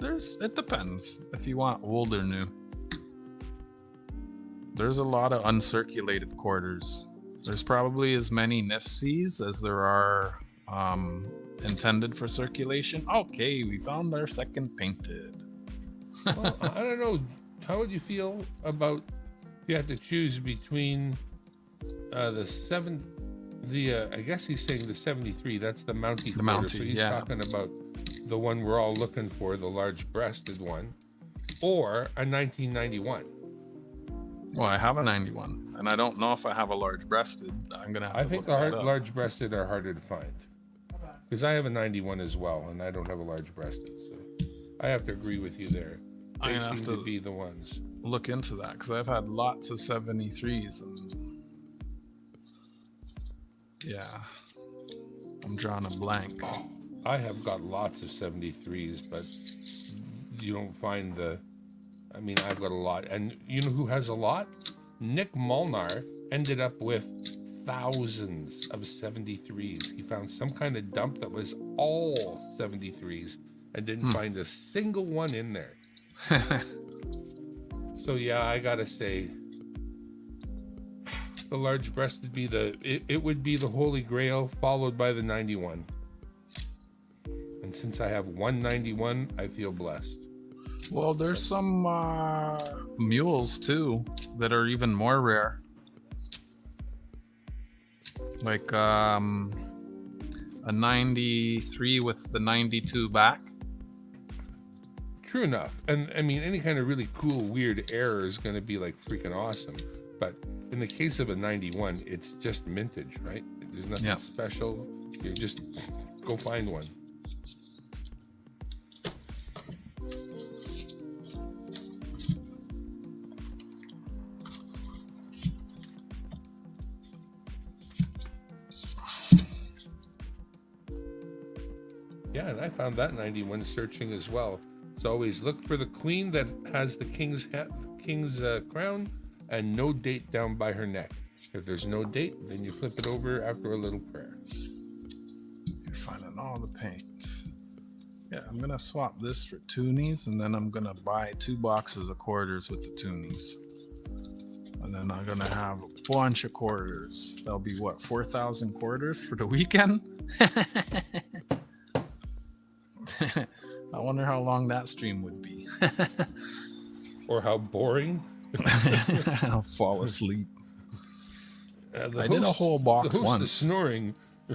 Speaker 1: it depends if you want old or new. There's a lot of uncirculated quarters. There's probably as many NIFCs as there are intended for circulation. Okay, we found our second painted.
Speaker 2: Well, I don't know. How would you feel about you had to choose between I guess he's saying the 73. That's the Mountie quarter.
Speaker 1: Mountie,
Speaker 2: so he's
Speaker 1: yeah.
Speaker 2: talking about the one we're all looking for, the large-breasted one, or a 1991.
Speaker 1: Well, I have a 91, and I don't know if I have a large-breasted. I'm gonna have to.
Speaker 2: I think
Speaker 1: look that up.
Speaker 2: large-breasted are harder to find because I have a 91 as well, and I don't have a large-breasted. So I have to agree with you there.
Speaker 1: I'm
Speaker 2: They
Speaker 1: gonna
Speaker 2: seem
Speaker 1: have
Speaker 2: to
Speaker 1: to
Speaker 2: be the ones.
Speaker 1: look into that because I've had lots of 73s, and yeah, I'm drawing a blank.
Speaker 2: I have got lots of 73s, but you don't find I mean, I've got a lot. And you know who has a lot? Nick Molnar ended up with thousands of 73s. He found some kind of dump that was all 73s and didn't find a single one in there. So yeah, I gotta say, the large-breasted it would be the holy grail, followed by the 91. And since I have 191, I feel blessed.
Speaker 1: Well, there's some mules too that are even more rare. Like a 93 with the 92 back.
Speaker 2: True enough. And I mean, any kind of really cool, weird error is going to be like freaking awesome. But in the case of a 91, it's just vintage, right? There's nothing special. You just go find one. Yeah, and I found that 91 searching as well. So always look for the queen that has the king's crown and no date down by her neck. If there's no date, then you flip it over after a little prayer.
Speaker 1: You're finding all the paint. Yeah, I'm gonna swap this for toonies, and then I'm gonna buy 2 boxes of quarters with the toonies. And then I'm gonna have a bunch of quarters. That'll be what, 4,000 quarters for the weekend? I wonder how long that stream would be.
Speaker 2: Or how boring.
Speaker 1: I'll fall asleep.
Speaker 2: I
Speaker 1: did a whole box
Speaker 2: the host
Speaker 1: once.
Speaker 2: Is snoring.
Speaker 1: I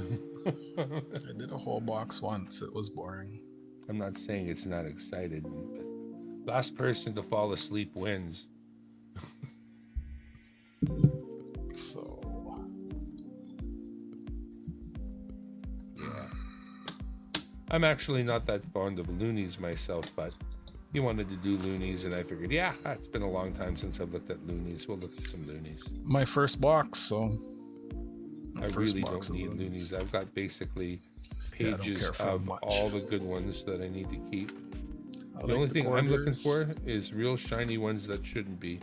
Speaker 1: did a whole box once. It was boring.
Speaker 2: I'm not saying it's not excited, but last person to fall asleep wins.
Speaker 1: So
Speaker 2: yeah, I'm actually not that fond of loonies myself, but you wanted to do loonies, and I figured, yeah, it's been a long time since I've looked at loonies. We'll look at some loonies.
Speaker 1: my first box, so
Speaker 2: I really don't need loonies. I've got basically pages of all the good ones that I need to keep. The only thing I'm looking for is real shiny ones that shouldn't be.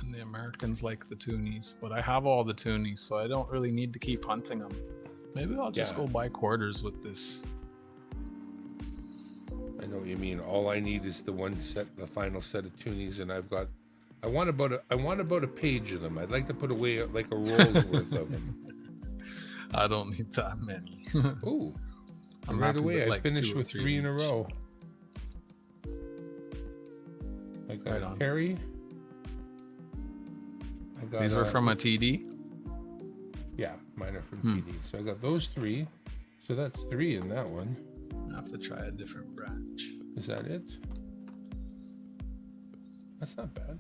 Speaker 1: And the Americans like the toonies, but I have all the toonies, so I don't really need to keep hunting them. Maybe I'll just go buy quarters with this.
Speaker 2: I know what you mean. All I need is the one set, the final set of toonies, and I've got. I want about a page of them. I'd like to put away like a roll's worth of them.
Speaker 1: I don't need that many.
Speaker 2: Ooh,
Speaker 1: I'm
Speaker 2: right
Speaker 1: happy
Speaker 2: away.
Speaker 1: with
Speaker 2: I
Speaker 1: like
Speaker 2: finished
Speaker 1: 2 or
Speaker 2: with
Speaker 1: 3
Speaker 2: three in a
Speaker 1: each.
Speaker 2: row. I got
Speaker 1: Right
Speaker 2: a
Speaker 1: on.
Speaker 2: Perry. I got
Speaker 1: These were from a TD?
Speaker 2: Yeah, mine are from TD. So I got those 3. So that's 3 in that one.
Speaker 1: I have to try a different branch.
Speaker 2: Is that it? That's not bad.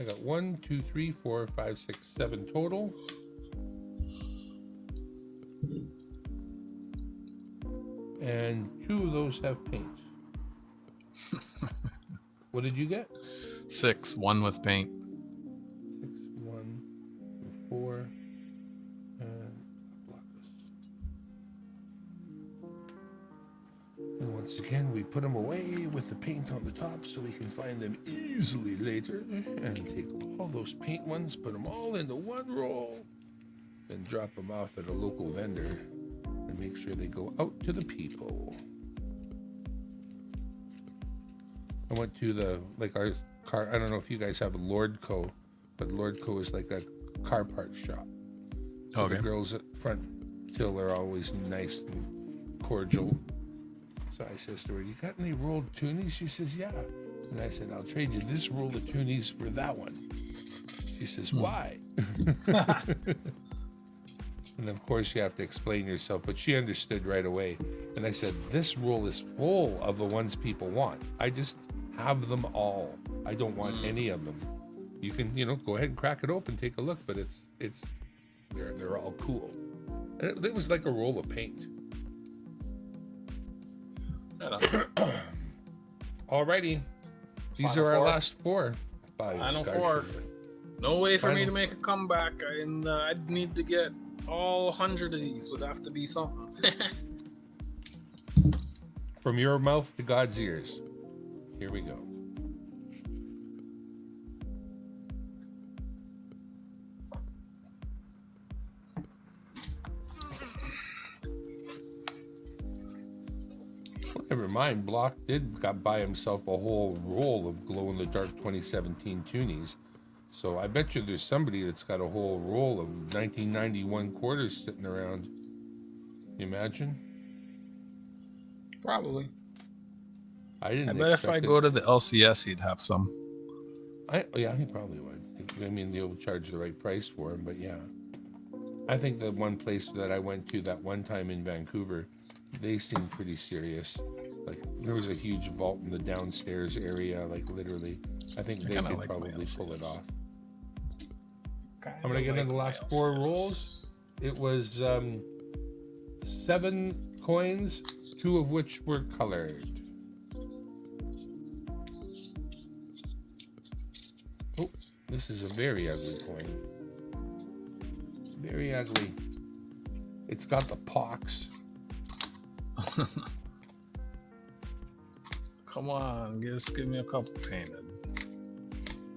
Speaker 2: I got 1, 2, 3, 4, 5, 6, 7 total. And 2 of those have paint. What did you get?
Speaker 1: 6, 1 with paint.
Speaker 2: 6, 1, 4, and Blockas. And once again, we put them away with the paint on the top so we can find them easily later. And take all those paint ones, put them all into one roll, then drop them off at a local vendor and make sure they go out to the people. I went to our car. I don't know if you guys have a Lordco, but Lordco is like a car part shop.
Speaker 1: Okay.
Speaker 2: The girls at front till are always nice and cordial. So I says to her, "You got any rolled toonies?" She says, "Yeah." And I said, "I'll trade you this roll of toonies for that one." She says, "Why?" And of course you have to explain yourself, but she understood right away. And I said, "This roll is full of the ones people want. I just have them all. I don't want any of them. You can, go ahead and crack it open, take a look, but they're all cool." And it was like a roll of paint. Alrighty. These
Speaker 1: Final
Speaker 2: are our
Speaker 1: 4.
Speaker 2: last 4.
Speaker 1: Final 4. No way for me to make a comeback, and I'd need to get all 100 of these. Would have to be something.
Speaker 2: From your mouth to God's ears. Here we go. Never mind, Block got by himself a whole roll of glow-in-the-dark 2017 toonies. So I bet you there's somebody that's got a whole roll of 1991 quarters sitting around. You imagine?
Speaker 1: Probably.
Speaker 2: I bet
Speaker 1: if I go to the LCS, he'd have some.
Speaker 2: Yeah, he probably would. I mean, they'll charge the right price for him, but yeah. I think the one place that I went to that one time in Vancouver, they seemed pretty serious. Like, there was a huge vault in the downstairs area, like literally. I think they could probably pull it off. I'm gonna get in the last 4 rolls. It was 7 coins, 2 of which were colored. Oh, this is a very ugly coin. Very ugly. It's got the pox.
Speaker 1: Come on, just give me a couple painted.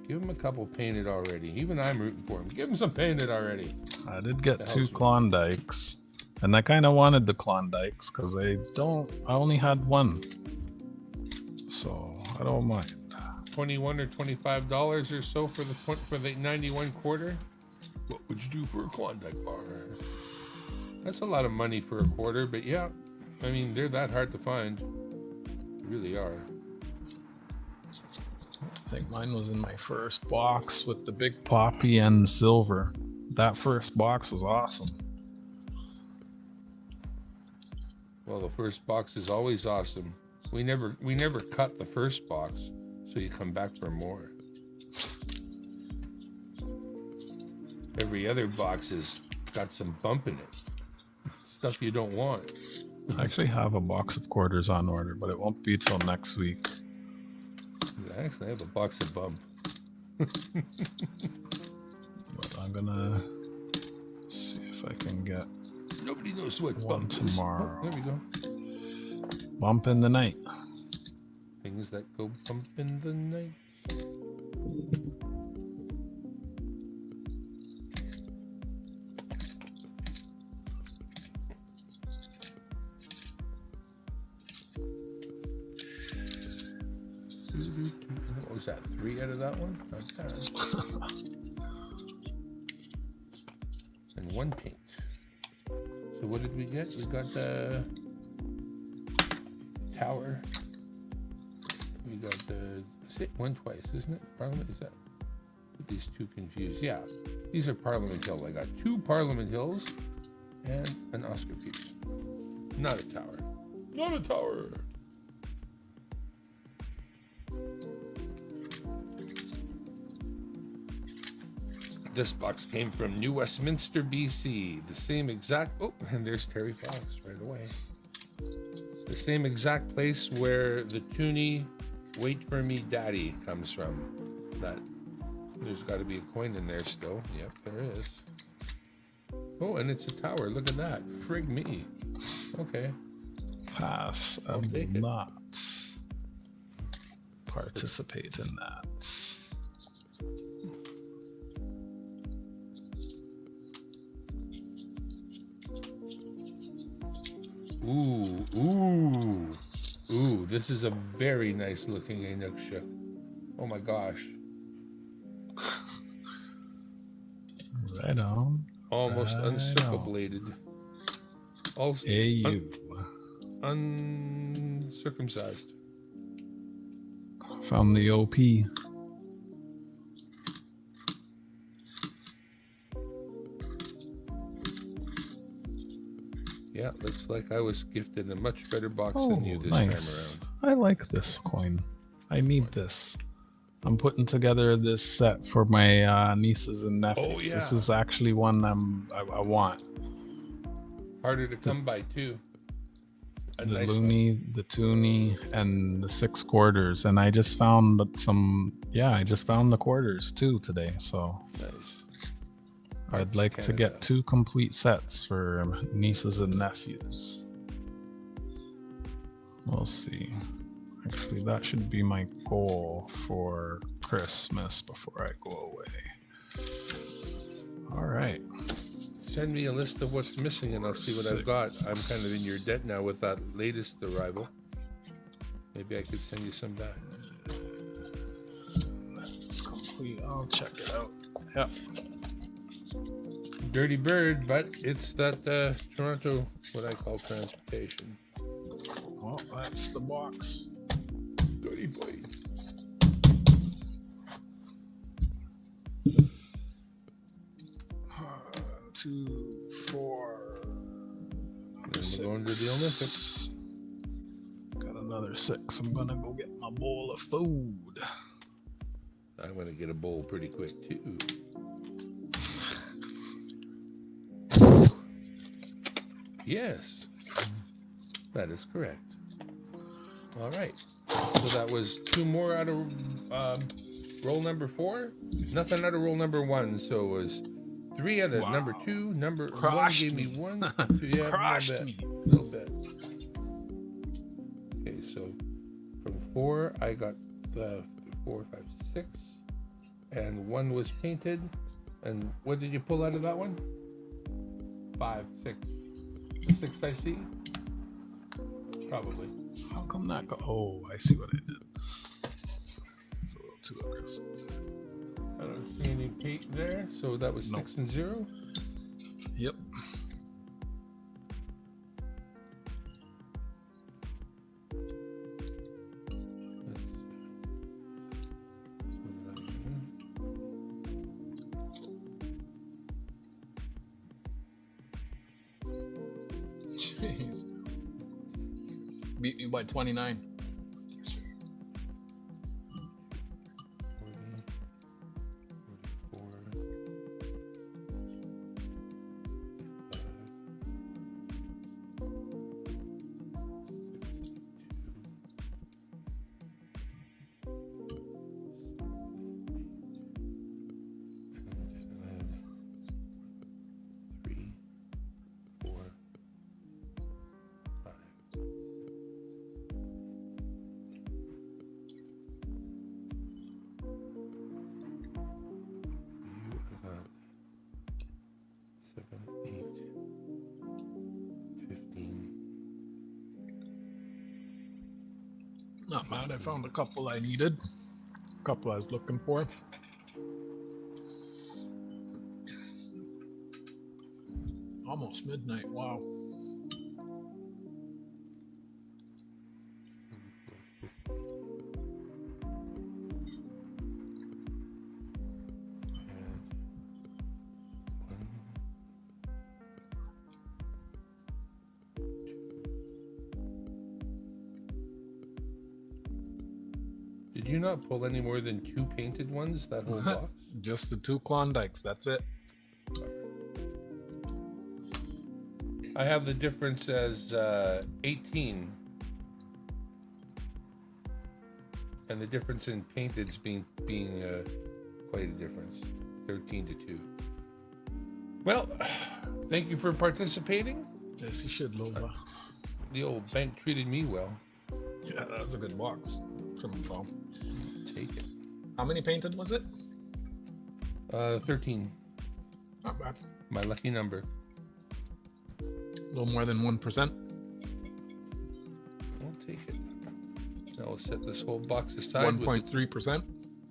Speaker 2: Give him a couple painted already. Even I'm rooting for him. Give him some painted already.
Speaker 1: I did get 2 Klondikes, and I kind of wanted the Klondikes because I only had 1, so I don't mind.
Speaker 2: $21 or $25 or so for the 91 quarter. What would you do for a Klondike bar? That's a lot of money for a quarter, but yeah, I mean, they're that hard to find. They really are.
Speaker 1: I think mine was in my first box with the big poppy and silver. That first box was awesome.
Speaker 2: Well, the first box is always awesome. We never cut the first box, so you come back for more. Every other box has got some bump in it. Stuff you don't want.
Speaker 1: I actually have a box of quarters on order, but it won't be till next week.
Speaker 2: I actually have a box of bump.
Speaker 1: But I'm gonna see if I can get
Speaker 2: Nobody knows what
Speaker 1: one
Speaker 2: bump
Speaker 1: tomorrow.
Speaker 2: is. Oh, there we go.
Speaker 1: Bump in the night.
Speaker 2: Things that go bump in the night. What was that? 3 out of that one? Not bad. And 1 paint. So what did we get? We got the tower. We got the one twice, isn't it? Parliament, is that? Get these two confused. Yeah, these are Parliament Hill. I got 2 Parliament Hills and an Oscar piece. Not a tower. Not a tower. This box came from New Westminster, BC. The same exact, oh, and there's Terry Fox right away. The same exact place where the Toonie Wait For Me Daddy comes from. That, there's got to be a coin in there still. Yep, there is. Oh, and it's a tower. Look at that. Frig me. Okay.
Speaker 1: Pass. I will not participate in that.
Speaker 2: Ooh, ooh, ooh, this is a very nice looking Inuksha. Oh my gosh.
Speaker 1: Right on.
Speaker 2: Almost
Speaker 1: right
Speaker 2: uncircumbladed. Also
Speaker 1: AU.
Speaker 2: uncircumcised.
Speaker 1: Found the OP.
Speaker 2: Yeah, looks like I was gifted a much better box than you this
Speaker 1: nice.
Speaker 2: time around.
Speaker 1: I like this coin. I need this. I'm putting together this set for my nieces and nephews.
Speaker 2: Oh, yeah.
Speaker 1: This is actually one I want.
Speaker 2: Harder to come by too. A
Speaker 1: The
Speaker 2: nice
Speaker 1: Loonie, the Toonie, and the 6 quarters. And I just found some, yeah, I just found the quarters too today. So
Speaker 2: Nice.
Speaker 1: I'd like to get 2 complete sets for nieces and nephews. We'll see. Actually, that should be my goal for Christmas before I go away. All right.
Speaker 2: Send me a list of what's missing and I'll see what I've got. I'm kind of in your debt now with that latest arrival. Maybe I could send you some back.
Speaker 1: That's complete. I'll check it out. Yep.
Speaker 2: Dirty bird, but it's that Toronto, what I call transportation.
Speaker 1: Well, that's the box.
Speaker 2: Dirty boy.
Speaker 1: Two, 4.
Speaker 2: And we're going to the Olympics.
Speaker 1: Got another 6. I'm gonna go get my bowl of food.
Speaker 2: I'm going to get a bowl pretty quick too. Yes, that is correct. All right. So that was 2 more out of roll number 4. Nothing out of roll number 1. So it was 3 out of
Speaker 1: Wow.
Speaker 2: number 2. Number
Speaker 1: Crushed
Speaker 2: 1 gave me
Speaker 1: me.
Speaker 2: 1. 2, yeah,
Speaker 1: Crushed
Speaker 2: a little
Speaker 1: me.
Speaker 2: bit. A little bit. Okay, so from 4, I got the 4, 5, 6. And 1 was painted. And what did you pull out of that one? 5, 6. The 6 I see? Probably.
Speaker 1: How come that go? Oh, I see what I did. So too aggressive.
Speaker 2: I don't see any paint there, so that was 6 and 0.
Speaker 1: Yep. Jeez. Beat me by 29.
Speaker 2: 15.
Speaker 1: Not bad. I found a couple I needed. A couple I was looking for. Almost midnight. Wow.
Speaker 2: Did you not pull any more than 2 painted ones that whole box?
Speaker 1: Just the 2 Klondikes. That's it.
Speaker 2: I have the difference as 18. And the difference in painteds being quite a difference. 13 to 2. Well, thank you for participating.
Speaker 1: Yes, you should, Lola.
Speaker 2: The old bank treated me well.
Speaker 1: Yeah, that was a good box from Paul.
Speaker 2: Take it.
Speaker 1: How many painted was it?
Speaker 2: 13.
Speaker 1: Not bad.
Speaker 2: My lucky number.
Speaker 1: A little more than 1%.
Speaker 2: I'll take it. Now I'll set this whole box aside.
Speaker 1: 1.3%.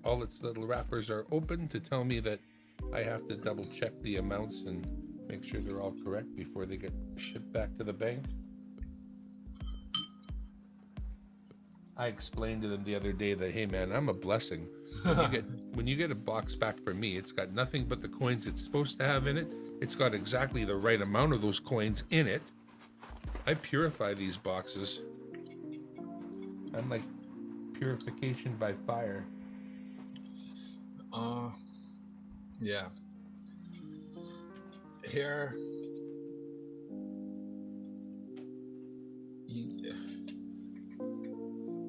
Speaker 2: All its little wrappers are open to tell me that I have to double check the amounts and make sure they're all correct before they get shipped back to the bank. I explained to them the other day that, hey man, I'm a blessing. When you get a box back from me, it's got nothing but the coins it's supposed to have in it. It's got exactly the right amount of those coins in it. I purify these boxes. I'm like purification by fire.
Speaker 1: Yeah. Here.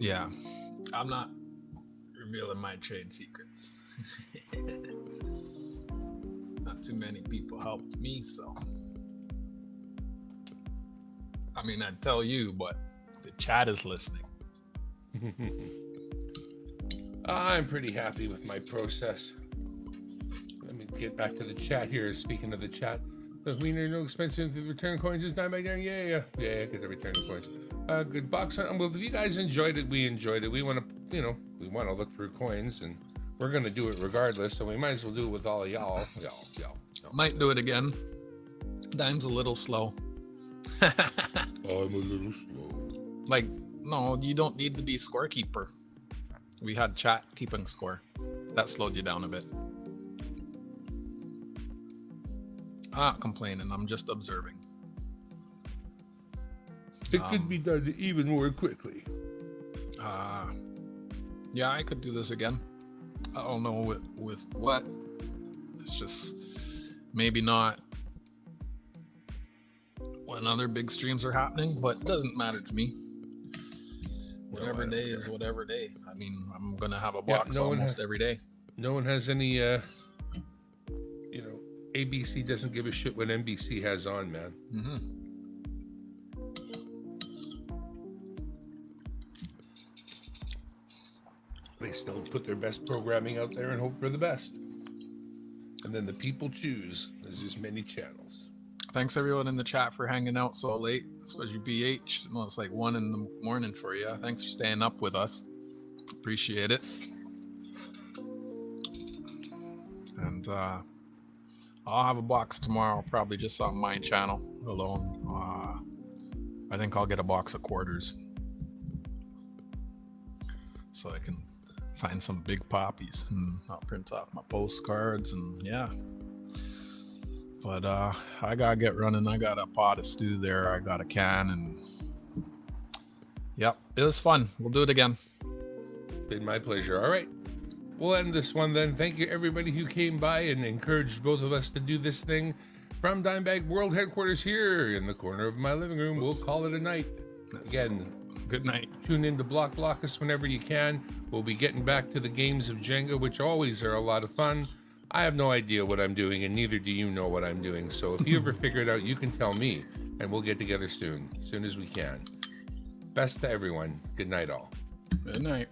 Speaker 1: Yeah. I'm not revealing my trade secrets. Not too many people helped me, so. I mean, I'd tell you, but the chat is listening.
Speaker 2: I'm pretty happy with my process. Let me get back to the chat here. Speaking of the chat, the wiener, no expensive. The return coins is 9 by 9. Yeah, get the return coins. Good box. Well, if you guys enjoyed it, we enjoyed it. We want to, we want to look through coins, and we're going to do it regardless. So we might as well do it with all of y'all.
Speaker 1: Might do it again. Dime's a little slow.
Speaker 2: I'm a little slow.
Speaker 1: Like, no, you don't need to be scorekeeper. We had chat keeping score. That slowed you down a bit. I'm not complaining. I'm just observing.
Speaker 2: It could be done even more quickly.
Speaker 1: Yeah, I could do this again. I don't know with what. It's just maybe not when other big streams are happening, but it doesn't matter to me. Whatever day is whatever day. I mean, I'm gonna have a box almost every day.
Speaker 2: No one has any, ABC doesn't give a shit what NBC has on, man.
Speaker 1: Mm-hmm.
Speaker 2: They still put their best programming out there and hope for the best. And then the people choose. There's just many channels.
Speaker 1: Thanks everyone in the chat for hanging out so late, especially BH. Well, it's like 1 in the morning for you. Thanks for staying up with us. Appreciate it. and I'll have a box tomorrow, probably just on my channel alone. I think I'll get a box of quarters so I can find some big poppies, and I'll print off my postcards, and yeah. But I gotta get running. I got a pot of stew there. I got a can, and yep, it was fun. We'll do it again.
Speaker 2: Been my pleasure. All right. We'll end this one then. Thank you everybody who came by and encouraged both of us to do this thing from Dimebag World Headquarters here in the corner of my living room. We'll call it a night. Again,
Speaker 1: good night.
Speaker 2: Tune in to Blockas whenever you can. We'll be getting back to the games of Jenga, which always are a lot of fun. I have no idea what I'm doing, and neither do you know what I'm doing. So if you ever figure it out, you can tell me, and we'll get together soon as we can. Best to everyone. Good night, all.
Speaker 1: Good night.